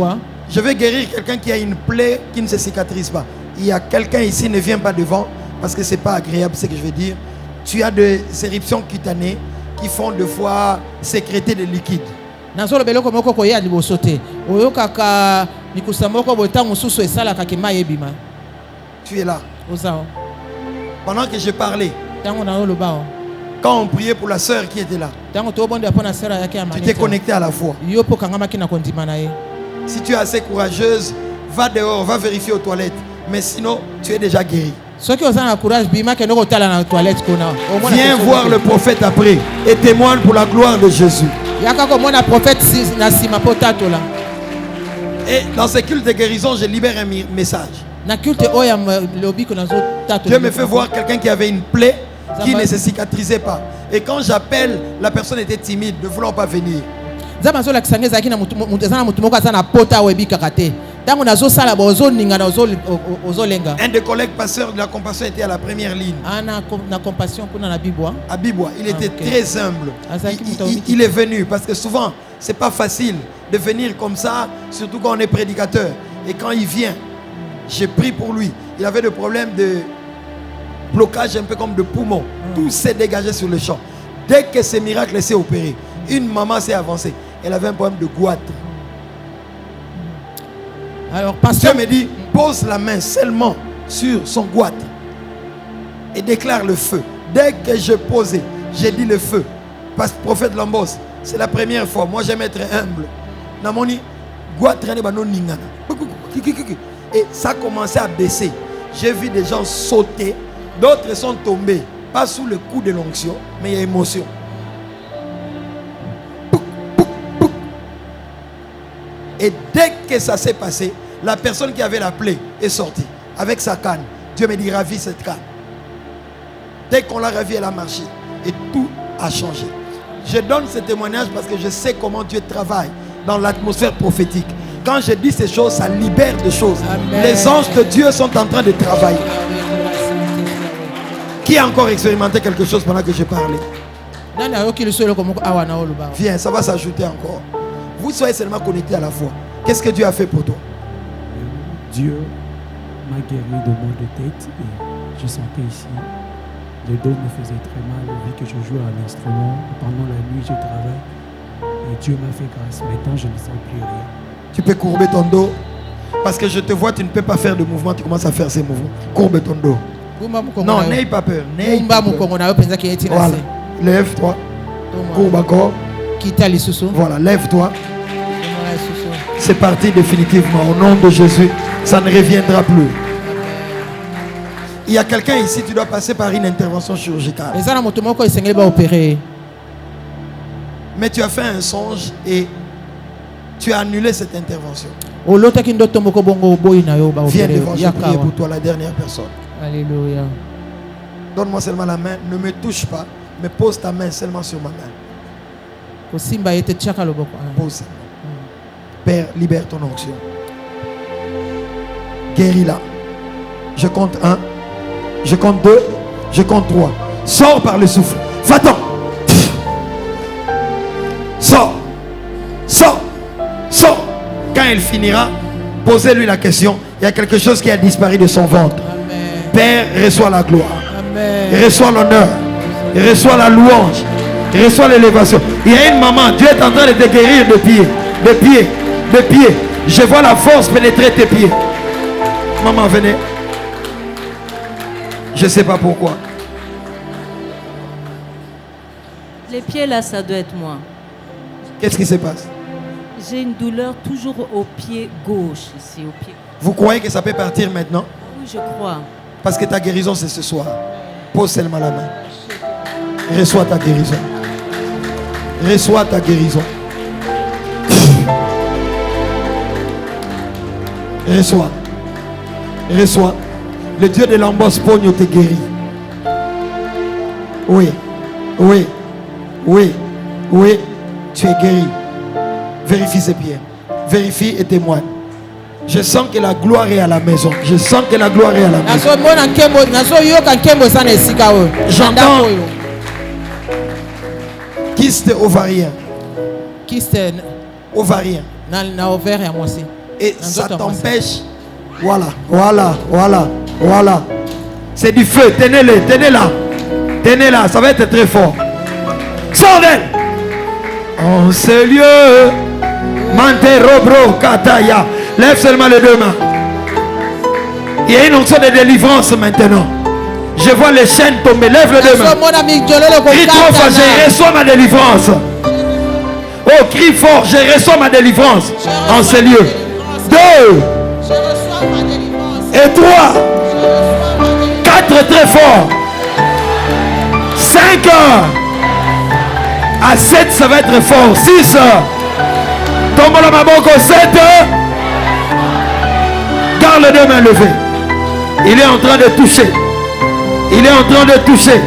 je vais guérir quelqu'un qui a une plaie qui ne se cicatrise pas. Il y a quelqu'un ici, ne vient pas devant, parce que ce n'est pas agréable ce que je veux dire. Tu as des éruptions cutanées qui font deux fois sécréter des liquides. Nazolo beloko moko koya liboso te. Oyokaka mikusa moko bota mususu esalaka kema yebima. Tu es là. Ozao. Pendant que je parlais, Tango na oloba. quand on priait pour la sœur qui était là, Tango to bonde apona sera yake ya tu manete. t'es connecté à la foi. Yopo kangama kina kondima na ye. Si tu es assez courageuse, va dehors, va vérifier aux toilettes. Mais sinon, tu es déjà guéri. Soki ozana courage bima ke noko tala na toilette kona. Viens voir le prophète après et témoigne pour la gloire de Jésus. Yaka ko mona prophète na sima potato la. Et dans ces cultes de guérison, je libère un message. Na culte oya lobi ko nazo tato. Dieu me fait voir quelqu'un qui avait une plaie qui ne se cicatrisait pas. Et quand j'appelle, la personne était timide, ne voulant pas venir. Zama zo la kisangeza kina mutezana mutumoko azana pota webi kakate. Tango nazo sala bozo ninga na ozo lenga. Un des collègues pasteurs de la compassion était à la première ligne. Ana na compassion kuna na Bibwa. À Bibois, il était très humble. Azaki Il est venu parce que souvent, c'est pas facile de venir comme ça, surtout quand on est prédicateur. Et quand il vient, j'ai prié pour lui. Il avait des problèmes de blocage un peu comme de poumon. Tout s'est dégagé sur le champ. Dès que ce miracle s'est opéré, une maman s'est avancée. Elle avait un problème de goitre. Alors, Dieu pasteur me dit, pose la main seulement sur son goitre et déclare le feu. Dès que je posais, j'ai dit le feu. Parce que prophète Lambos, c'est la première fois. Moi, j'aime être humble. Namoni, goitre et ça a commencé à baisser. J'ai vu des gens sauter. D'autres sont tombés. Pas sous le coup de l'onction, mais il y a émotion. Et dès que ça s'est passé, la personne qui avait la plaie est sortie avec sa canne. Dieu me dit, ravis cette canne. Dès qu'on l'a ravie, elle a marché. Et tout a changé. Je donne ce témoignage parce que je sais comment Dieu travaille dans l'atmosphère prophétique. Quand je dis ces choses, ça libère des choses. Amen. Les anges de Dieu sont en train de travailler. Qui a encore expérimenté quelque chose pendant que je parlais? Viens, ça va s'ajouter encore. Vous soyez seulement connectés à la foi. Qu'est-ce que Dieu a fait pour toi? Dieu m'a guéri de mal de tête et je sentais ici. Le dos me faisait très mal vu que je joue à l'instrument. Pendant la nuit, je travaille. Et Dieu m'a fait grâce. Maintenant, je ne sens plus rien. Tu peux courber ton dos. Parce que je te vois, tu ne peux pas faire de mouvement. Tu commences à faire ces mouvements. Courbe ton dos. Non, n'aie pas peur. N'aie pas peur. Voilà. Lève-toi. Courbe encore. Voilà, lève-toi. C'est parti définitivement. Au nom de Jésus, ça ne reviendra plus. Il y a quelqu'un ici, tu dois passer par une intervention chirurgicale. Mais tu as fait un songe et tu as annulé cette intervention. Viens devant, je prie pour toi, la dernière personne. Alléluia. Donne-moi seulement la main, ne me touche pas, mais pose ta main seulement sur ma main. Pose. Père, libère ton onction. Guéris-la. Je compte 1, je compte 2, je compte 3. Sors par le souffle. Va-t'en. Sors. Sors. Sors. Quand elle finira, posez-lui la question. Il y a quelque chose qui a disparu de son ventre. Amen. Père, reçois la gloire. Amen. Reçois l'honneur. Reçois la louange. Reçois l'élévation. Il y a une maman. Dieu est en train de te guérir de pied. De pied. De pied. Je vois la force pénétrer tes pieds. Maman, venez. Je ne sais pas pourquoi. Les pieds là, ça doit être moi. Qu'est-ce qui se passe? J'ai une douleur toujours au pied gauche, ici, au pied. Vous croyez que ça peut partir maintenant? Oui, je crois. Parce que ta guérison, c'est ce soir. Pose seulement la main. Reçois ta guérison. Reçois ta guérison. Reçois. Reçois. Le Dieu de l'Ambos Pogno te guérit. Oui. Oui. Oui. Oui. Tu es guéri. Vérifie ses pieds. Vérifie et témoigne. Je sens que la gloire est à la maison. Je sens que la gloire est à la maison. J'entends kyste ovarien. Kyste ovarien. Na ovaire ya mwasi. Et ça t'empêche. Voilà, voilà, voilà, voilà. C'est du feu. Tenez-le, tenez-la. Tenez-la, ça va être très fort. Sors d'elle. En ce lieu, Manterobro Kataya. Lève seulement les deux mains. Il y a une onction de délivrance maintenant. Je vois les chaînes tomber. Lève les deux mains. Crie trop fort, je reçois ma délivrance. Oh, crie fort, je reçois ma délivrance. En ce lieu. 2. Et 3. 4 très fort. 5. À 7, ça va être fort. 6. Tombe la maboko. 7. Garde les deux mains levées. Il est en train de toucher. Il est en train de toucher.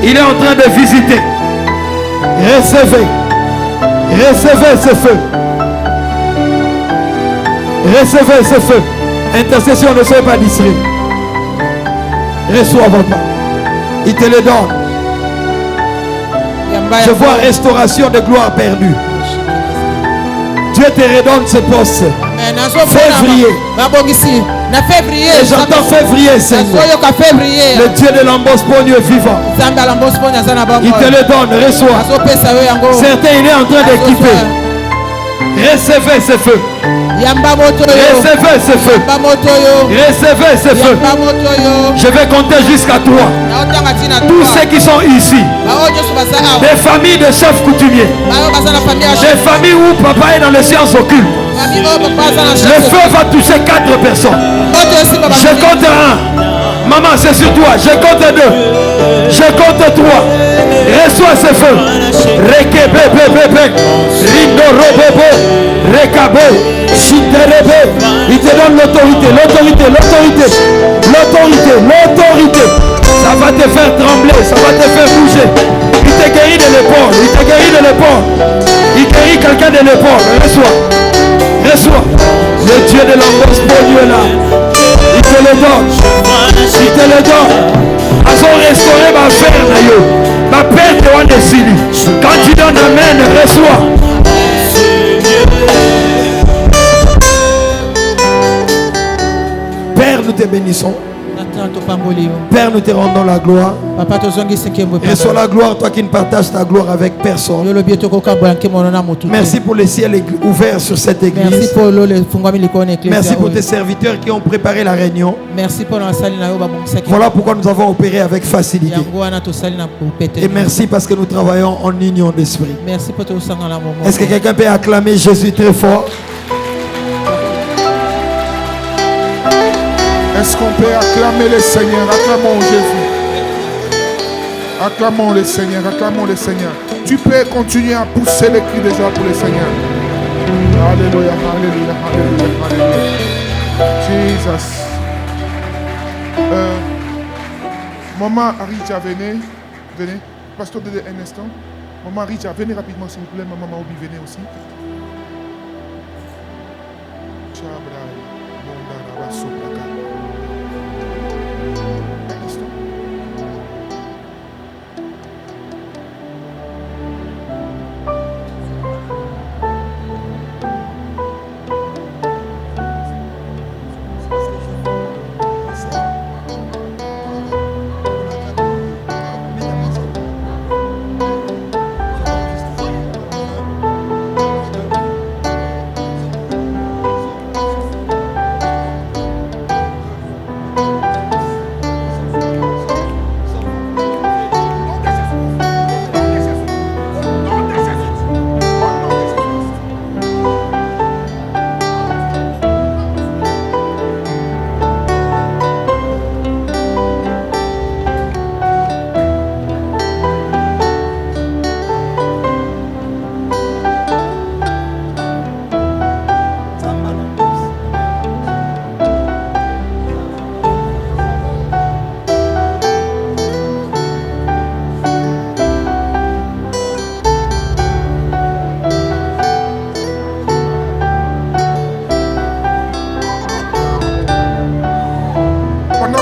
Il est en train de visiter. Recevez. Recevez ce feu. Recevez ce feu. Intercession, ne soyez pas distrait. Reçois votre part. Il te le donne. Je vois restauration de gloire perdue. Dieu te redonne ce poste. Février. Et j'entends février, Seigneur. Le Dieu de l'Ambos Pogno est vivant. Il te le donne, reçois. Certains, il est en train d'équiper. Recevez ce feu. Recevez ce feu. Recevez ce feu. Je vais compter jusqu'à 3. Tous ceux qui sont ici, des familles de chefs coutumiers, des familles où papa est dans les sciences occultes. Le feu va toucher 4 personnes. Je compte 1. Maman, c'est sur toi. Je compte 2. Je compte 3. Reçois ce feu. Il te donne l'autorité. L'autorité. L'autorité. L'autorité. L'autorité. Ça va te faire trembler. Ça va te faire bouger. Il te guérit de l'épaule. Il te guérit de l'épaule. Il guérit quelqu'un de l'épaule. Reçois. Reçois. Le Dieu de l'Ambos Pogno est là. Il te le donne. Il te le donne. Ils ont restauré ma ferme. Ma perte de Wandesili. Quand tu donnes amen, reçois. Père, nous te bénissons. Père, nous te rendons la gloire. Reçois la gloire, toi qui ne partages ta gloire avec personne. Merci pour le ciel ouvert sur cette église. Merci pour tes serviteurs qui ont préparé la réunion. Voilà pourquoi nous avons opéré avec facilité. Et merci parce que nous travaillons en union d'esprit. Est-ce que quelqu'un peut acclamer Jésus très fort? Est-ce qu'on peut acclamer le Seigneur? Acclamons Jésus. Acclamons le Seigneur. Acclamons le Seigneur. Tu peux continuer à pousser les cris de joie pour le Seigneur. Alléluia, alléluia, alléluia, alléluia. Jesus. Maman Aricha, venez. Venez. Pasteur, un instant. Maman Aricha, venez rapidement s'il vous plaît. Maman Maobi, venez aussi. Chabrai, Mondara, Basoplaka. Un instant.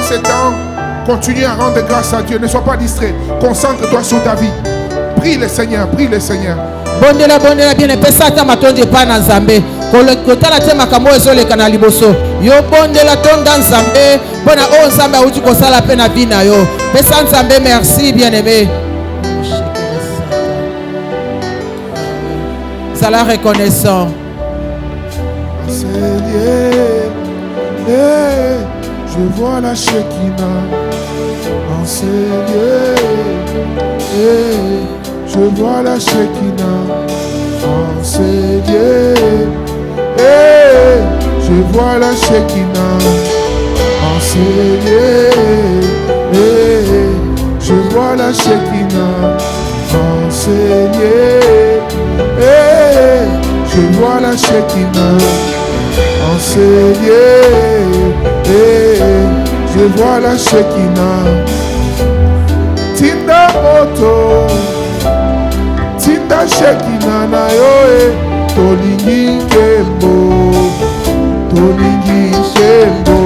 Ce temps, continue à rendre grâce à Dieu. Ne sois pas distrait. Concentre-toi sur ta vie. Prie le Seigneur, prie le Seigneur. Bondela bien pesa ta matondi pa na Nzambe. Kotala te makambo ezoleka na liboso. Yo bondela tonda Nzambe. Bona o Nzambe auti kosala pe na vie na yo. Pesa Nzambe merci bien-aimé. Sala reconnaissant. Seigneur, je vois la Shekinah, enseigneur, je vois la Shekinah, enseigneur, je vois la Shekinah, enseigneur, je vois la Shekinah, enseigneur, je vois la Shekinah, enseigneur. Je vois la Shekinah. Tinda moto, Tinda Shekinah na yo Tolingi kembo, Tolingi kembo.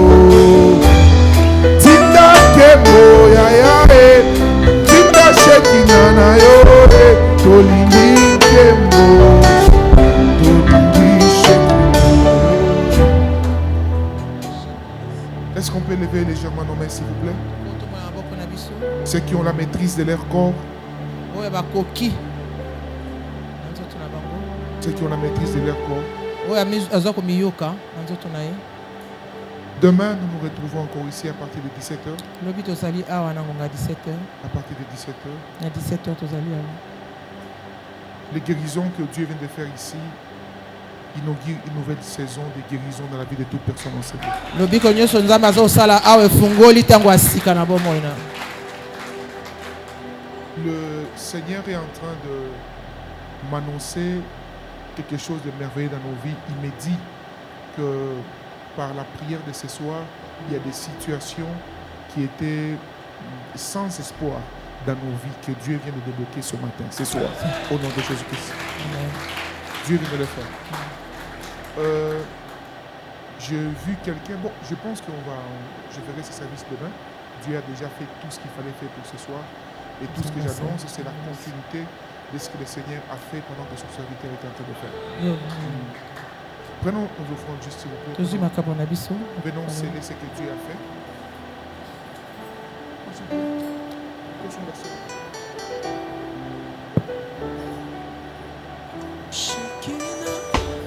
Tinda kembo ya ya Tinda Shekinah na yo Tolingi kembo, Tolingi Shekinah. Est-ce qu'on peut lever légèrement nos mains, s'il vous plaît? Ceux qui ont la maîtrise de leur corps. Ceux qui ont la maîtrise de leur corps. Demain, nous nous retrouvons encore ici à partir de 17h. À partir de 17h. Les guérisons que Dieu vient de faire ici inaugure une nouvelle saison de guérison dans la vie de toute personne enceinte. Le Seigneur est en train de m'annoncer quelque chose de merveilleux dans nos vies. Il me dit que par la prière de ce soir, il y a des situations qui étaient sans espoir dans nos vies que Dieu vient de débloquer ce matin, ce soir, au nom de Jésus-Christ. Dieu vient de le faire. J'ai vu quelqu'un, bon, je pense je ferai ce service demain. Dieu a déjà fait tout ce qu'il fallait faire pour ce soir. Et tout ce que j'annonce, c'est la continuité de ce que le Seigneur a fait pendant que son serviteur était en train de faire. Prenons nos offrandes juste s'il vous plaît. Venons sceller ce que Dieu a fait.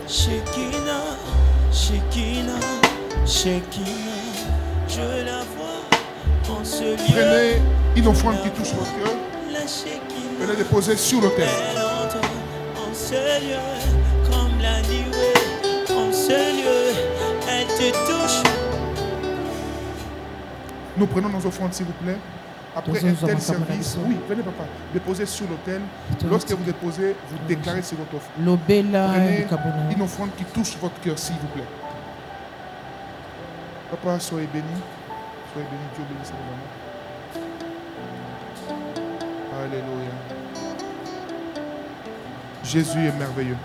Shekinah, Shekinah, Shekinah, je la vois en ce lieu. Prenez une offrande qui touche votre cœur. Venez déposer sur l'autel. En ce lieu, comme la nuée, en ce lieu, elle te touche. Nous prenons nos offrandes s'il vous plaît. Après un tel service, oui, venez papa, déposez sur l'autel. Lorsque vous déposez, vous déclarez sur votre offrande. Prenez une offrande qui touche votre cœur, s'il vous plaît. Papa, soyez béni. Soyez béni, Dieu bénisse vos mamans. Alléluia. Jésus est merveilleux.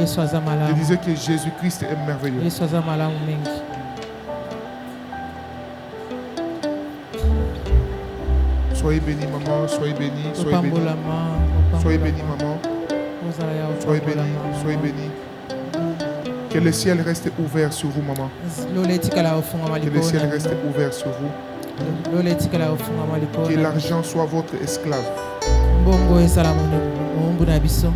Yesu aza Je malamu. disais que Jésus-Christ est merveilleux. Yesu aza malamu mingi. Soyez bénis, maman. Soyez bénis. Soyez bénis. Opambolama, Soyez bénis, maman. ozala ya Soyez bénis. opambolama. Soyez bénis. Que le ciel reste ouvert sur vous, maman. Lola etikala ofungama Que le ciel likolo. reste ouvert sur vous. Lola etikala ofungama likolo. Que l'argent soit votre esclave. Mbongo ezala mombu na biso.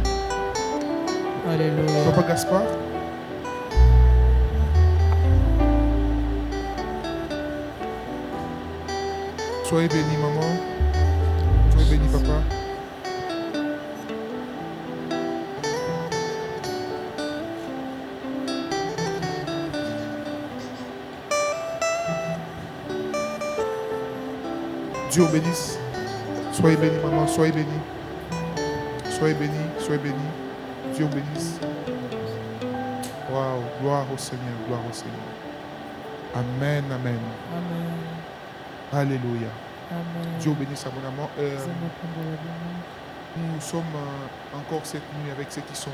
Alléluia. Papa Gaspard. Soyez bénis, maman. Soyez bénis, papa. Dieu vous bénisse. Soyez bénis, maman. Soyez bénis. Soyez bénis. Soyez bénis. Dieu vous bénisse. Waouh. Gloire au Seigneur. Gloire au Seigneur. Amen. Amen. Amen. Alléluia. Amen. Dieu vous bénisse abondamment. Zamba pambolo bino. Nous sommes encore cette nuit avec ceux qui sont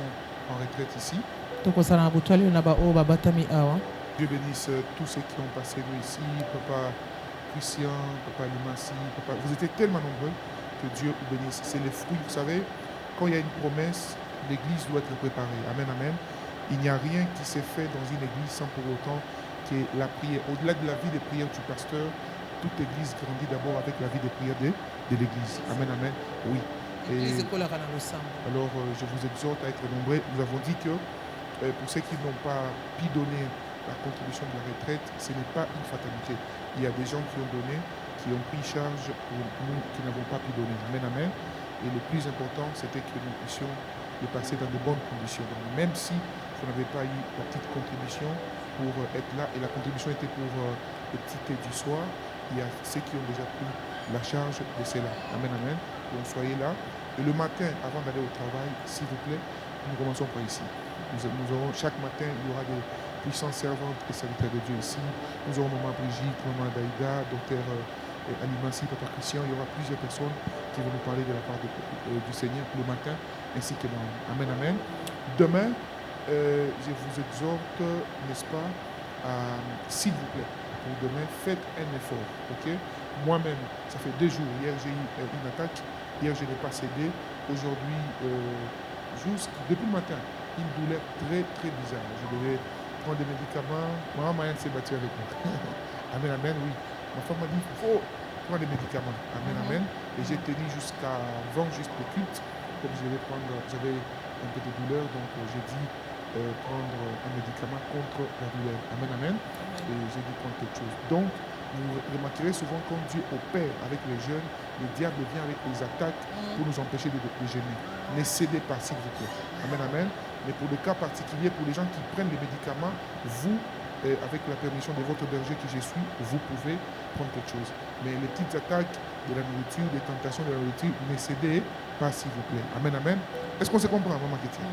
en retraite ici. Tokozala na butwali na ba oyo babatami awa. Dieu bénisse tous ceux qui ont passé nous ici. Papa Christian, Papa Limassi, Papa. Vous étiez tellement nombreux que Dieu vous bénisse. C'est les fruits. Vous savez, quand il y a une promesse, l'église doit être préparée. Amen, amen. Il n'y a rien qui s'est fait dans une église sans pour autant que la prière, au-delà de la vie de prière du pasteur, toute église grandit d'abord avec la vie de prière de l'église. Amen, amen. Oui. Et alors, je vous exhorte à être nombreux. Nous avons dit que pour ceux qui n'ont pas pu donner la contribution de la retraite, ce n'est pas une fatalité. Il y a des gens qui ont donné, qui ont pris charge pour nous qui n'avons pas pu donner. Amen, amen. Et le plus important, c'était que nous puissions le passer dans de bonnes conditions. Donc, même si vous n'avez pas eu la petite contribution pour être là, et la contribution était pour le petit thé du soir, il y a ceux qui ont déjà pris la charge de cela. Amen, amen. Donc soyez là. Et le matin, avant d'aller au travail, s'il vous plaît, nous commençons par ici. Nous aurons, chaque matin, il y aura des puissantes servantes et serviteurs de Dieu ici. Nous aurons Maman Brigitte, Maman Daïda, Docteur Alimansi, Papa Christian. Il y aura plusieurs personnes qui vont nous parler de la part du Seigneur le matin, ainsi que dans. Amen, amen. Demain, je vous exhorte, n'est-ce pas, s'il vous plaît, pour demain, faites un effort, ok? Moi-même, ça fait 2 jours. Hier, j'ai eu une attaque. Hier, je n'ai pas cédé. Aujourd'hui, depuis le matin, une douleur très, très bizarre. Je devais prendre des médicaments. Maman Mayenne s'est battue avec moi. Amen, amen, oui. Ma femme m'a dit, il faut prendre des médicaments. Amen, amen. Et j'ai tenu jusqu'à avant, juste le culte. Comme j'avais un peu de douleur, donc j'ai dit prendre un médicament contre la douleur. Amen, amen. Et j'ai dit prendre quelque chose. Donc, vous remarquerez souvent quand Dieu opère avec les jeunes, le diable vient avec des attaques pour nous empêcher de gêner. Ne cédez pas, s'il vous plaît. Amen, amen. Mais pour le cas particulier, pour les gens qui prennent les médicaments, vous, avec la permission de votre berger que je suis, vous pouvez prendre quelque chose. Mais les petites attaques de la nourriture, des tentations de la nourriture, ne cédez pas, s'il vous plaît. Amen, amen. Est-ce qu'on se comprend, Maman Kétia?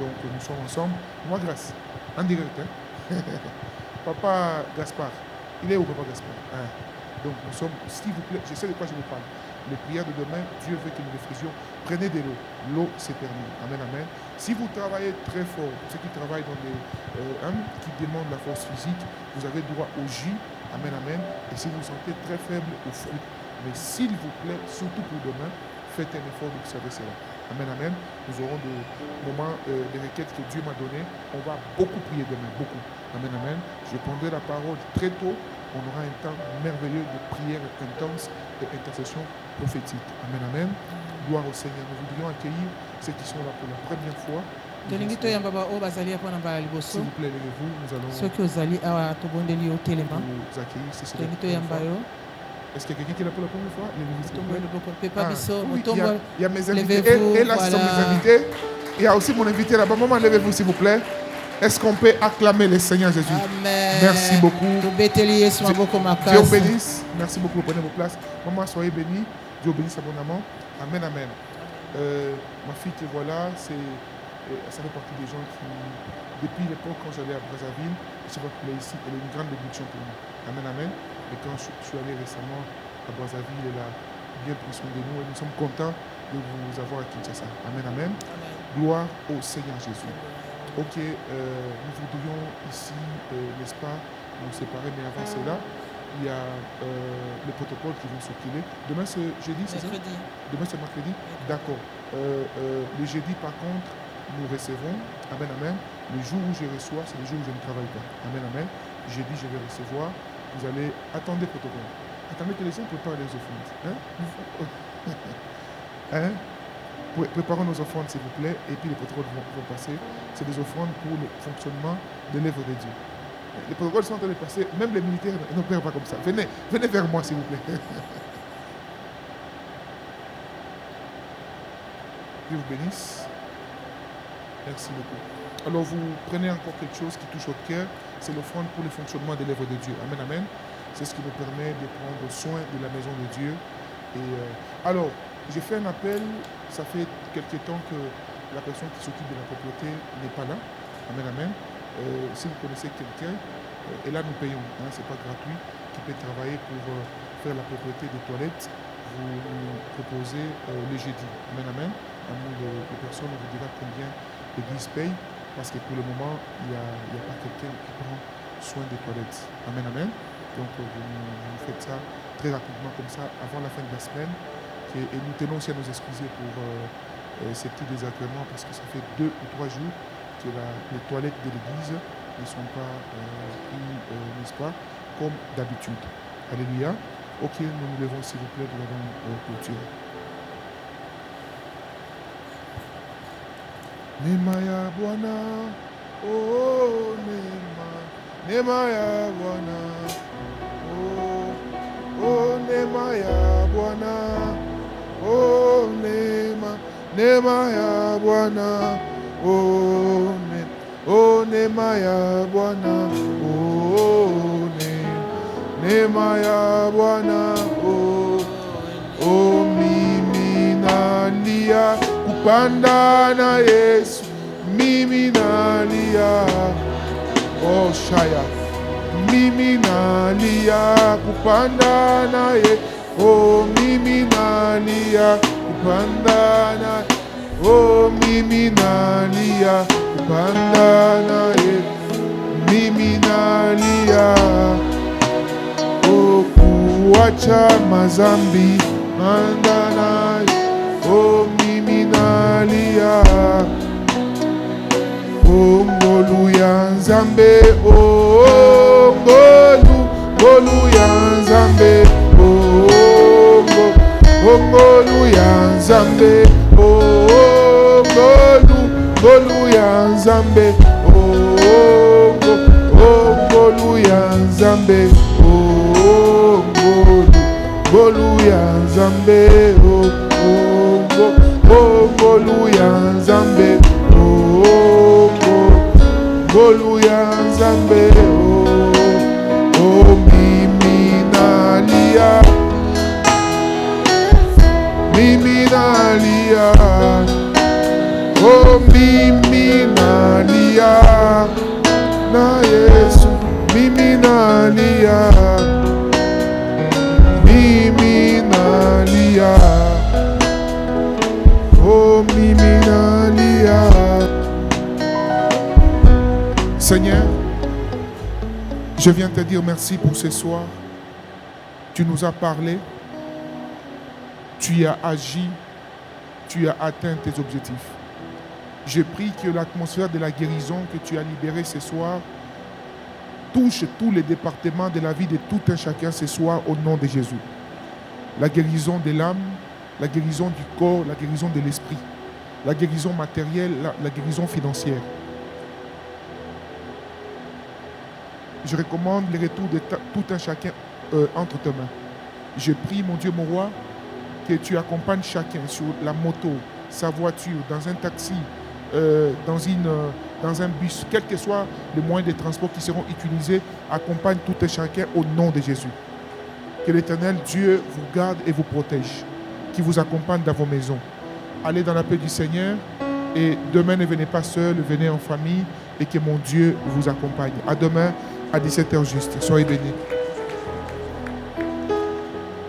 Donc, nous sommes ensemble. Moi, grâce. En direct, hein? Papa Gaspard. Il est où, Papa Gaspard? Donc, nous sommes, s'il vous plaît, je sais de quoi je vous parle. Les prières de demain, Dieu veut que nous les faisions. Prenez de l'eau. L'eau, c'est permis. Amen, amen. Si vous travaillez très fort, ceux qui travaillent dans des qui demandent la force physique, vous avez droit au jus. Amen, amen. Et si vous vous sentez très faible, aux fruits. Mais s'il vous plaît, surtout pour demain, faites un effort d'observer cela. Amen, amen. Nous aurons des moments, des requêtes que Dieu m'a données. On va beaucoup prier demain, beaucoup. Amen, amen. Je prendrai la parole très tôt. On aura un temps merveilleux de prière intense et intercession prophétique. Amen, amen. Gloire au Seigneur. Nous voudrions accueillir ceux qui sont là pour la première fois. S'il vous plaît, levez-vous. Nous allons vous accueillir. C'est ce que Est-ce qu'il y a quelqu'un qui est là pour la première fois? Oui, il y a mes invités. Et là, ce sont mes invités. Il y a aussi mon invité là-bas. Maman, levez-vous, s'il vous plaît. Est-ce qu'on peut acclamer le Seigneur Jésus? Amen. Merci beaucoup. Dieu vous bénisse. Merci beaucoup. Prenez vos places. Maman, soyez bénis. Dieu vous bénisse abondamment. Amen, amen. Ma fille que voilà, ça fait partie des gens qui, depuis l'époque quand j'allais à Brazzaville, je vais appeler ici, elle est une grande bénédiction pour nous. Amen, amen. Et quand je suis allé récemment à Brazzaville, elle a bien pris soin de nous et nous sommes contents de vous avoir à Kinshasa. Amen, amen. Gloire au Seigneur Jésus. Ok, nous voudrions ici, n'est-ce pas, nous séparer, mais avant cela, il y a les protocoles qui vont circuler. Demain c'est jeudi, c'est ça? Demain c'est mercredi? D'accord. Le jeudi par contre, nous recevons, amen, amen. Le jour où je reçois, c'est le jour où je ne travaille pas. Amen, amen. Jeudi, je vais recevoir. Vous allez attendre le protocole. Attendez que les gens préparent les offrandes. Hein? Hein? Préparons nos offrandes, s'il vous plaît, et puis les protocoles vont passer. C'est des offrandes pour le fonctionnement de l'œuvre de Dieu. Les protocoles sont en train de passer, même les militaires ne perdent pas comme ça. Venez vers moi, s'il vous plaît. Dieu vous bénisse. Merci beaucoup. Alors vous prenez encore quelque chose qui touche votre cœur, c'est l'offrande pour le fonctionnement de l'œuvre de Dieu. Amen, amen. C'est ce qui nous permet de prendre soin de la maison de Dieu. Et alors, j'ai fait un appel, ça fait quelque temps que la personne qui s'occupe de la propriété n'est pas là. Amen, amen. Si vous connaissez quelqu'un, et là nous payons, hein, ce n'est pas gratuit, qui peut travailler pour faire la propriété des toilettes, vous nous proposez le jeudi. Amen, amen. À nous, les personnes, on vous dira combien l'Église paye, parce que pour le moment, il n'y a pas quelqu'un qui prend soin des toilettes. Amen, amen. Donc vous faites ça très rapidement comme ça, avant la fin de la semaine. Et nous tenons aussi à nous excuser pour ces petits désagréments, parce que ça fait 2 ou 3 jours que les toilettes de l'Église ne sont pas n'est-ce pas, comme d'habitude. Alléluia. Ok, nous nous levons s'il vous plaît, nous allons clôturer. Neema ya Bwana, oh neema ya Bwana, oh neema ya Bwana, oh neema ya Bwana, oh neema ya Bwana, oh neema ya Bwana, oh mimi nalia kupanda na Yesu, mimi nalia, oh shaya, mimi nalia kupanda na Yesu, oh mimi nalia kupanda na, oh mimi nalia kupanda na Yesu, mimi nalia, oh kuacha mazambi mandana, oh mimi nalia, oh ngolu ya Nzambe, oh ngolu ya Nzambe, oh ngolu ya Nzambe, oh ngolu ya Nzambe, oh ngolu ya Nzambe, oh ngolu ya Nzambe, oh ngolu ya Nzambe, oh ngolu ya Nzambe, oh mimi nalia, mimi nalia, oh mimi nalia na Yesu, mimi nalia, mimi nalia, oh mimi nalia. Seigneur, je viens te dire merci pour ce soir. Tu nous as parlé, tu as agi, tu as atteint tes objectifs. Je prie que l'atmosphère de la guérison que tu as libérée ce soir touche tous les départements de la vie de tout un chacun ce soir au nom de Jésus. La guérison de l'âme, la guérison du corps, la guérison de l'esprit, la guérison matérielle, la guérison financière. Je recommande le retour de tout un chacun entre tes mains. Je prie, mon Dieu, mon roi, que tu accompagnes chacun sur la moto, sa voiture, dans un taxi, dans un bus, quel que soit le moyen de transport qui seront utilisés, accompagne tout un chacun au nom de Jésus. Que l'Éternel Dieu vous garde et vous protège, qui vous accompagne dans vos maisons. Allez dans la paix du Seigneur et demain ne venez pas seul, venez en famille et que mon Dieu vous accompagne. À demain à 17h juste. Soyez bénis.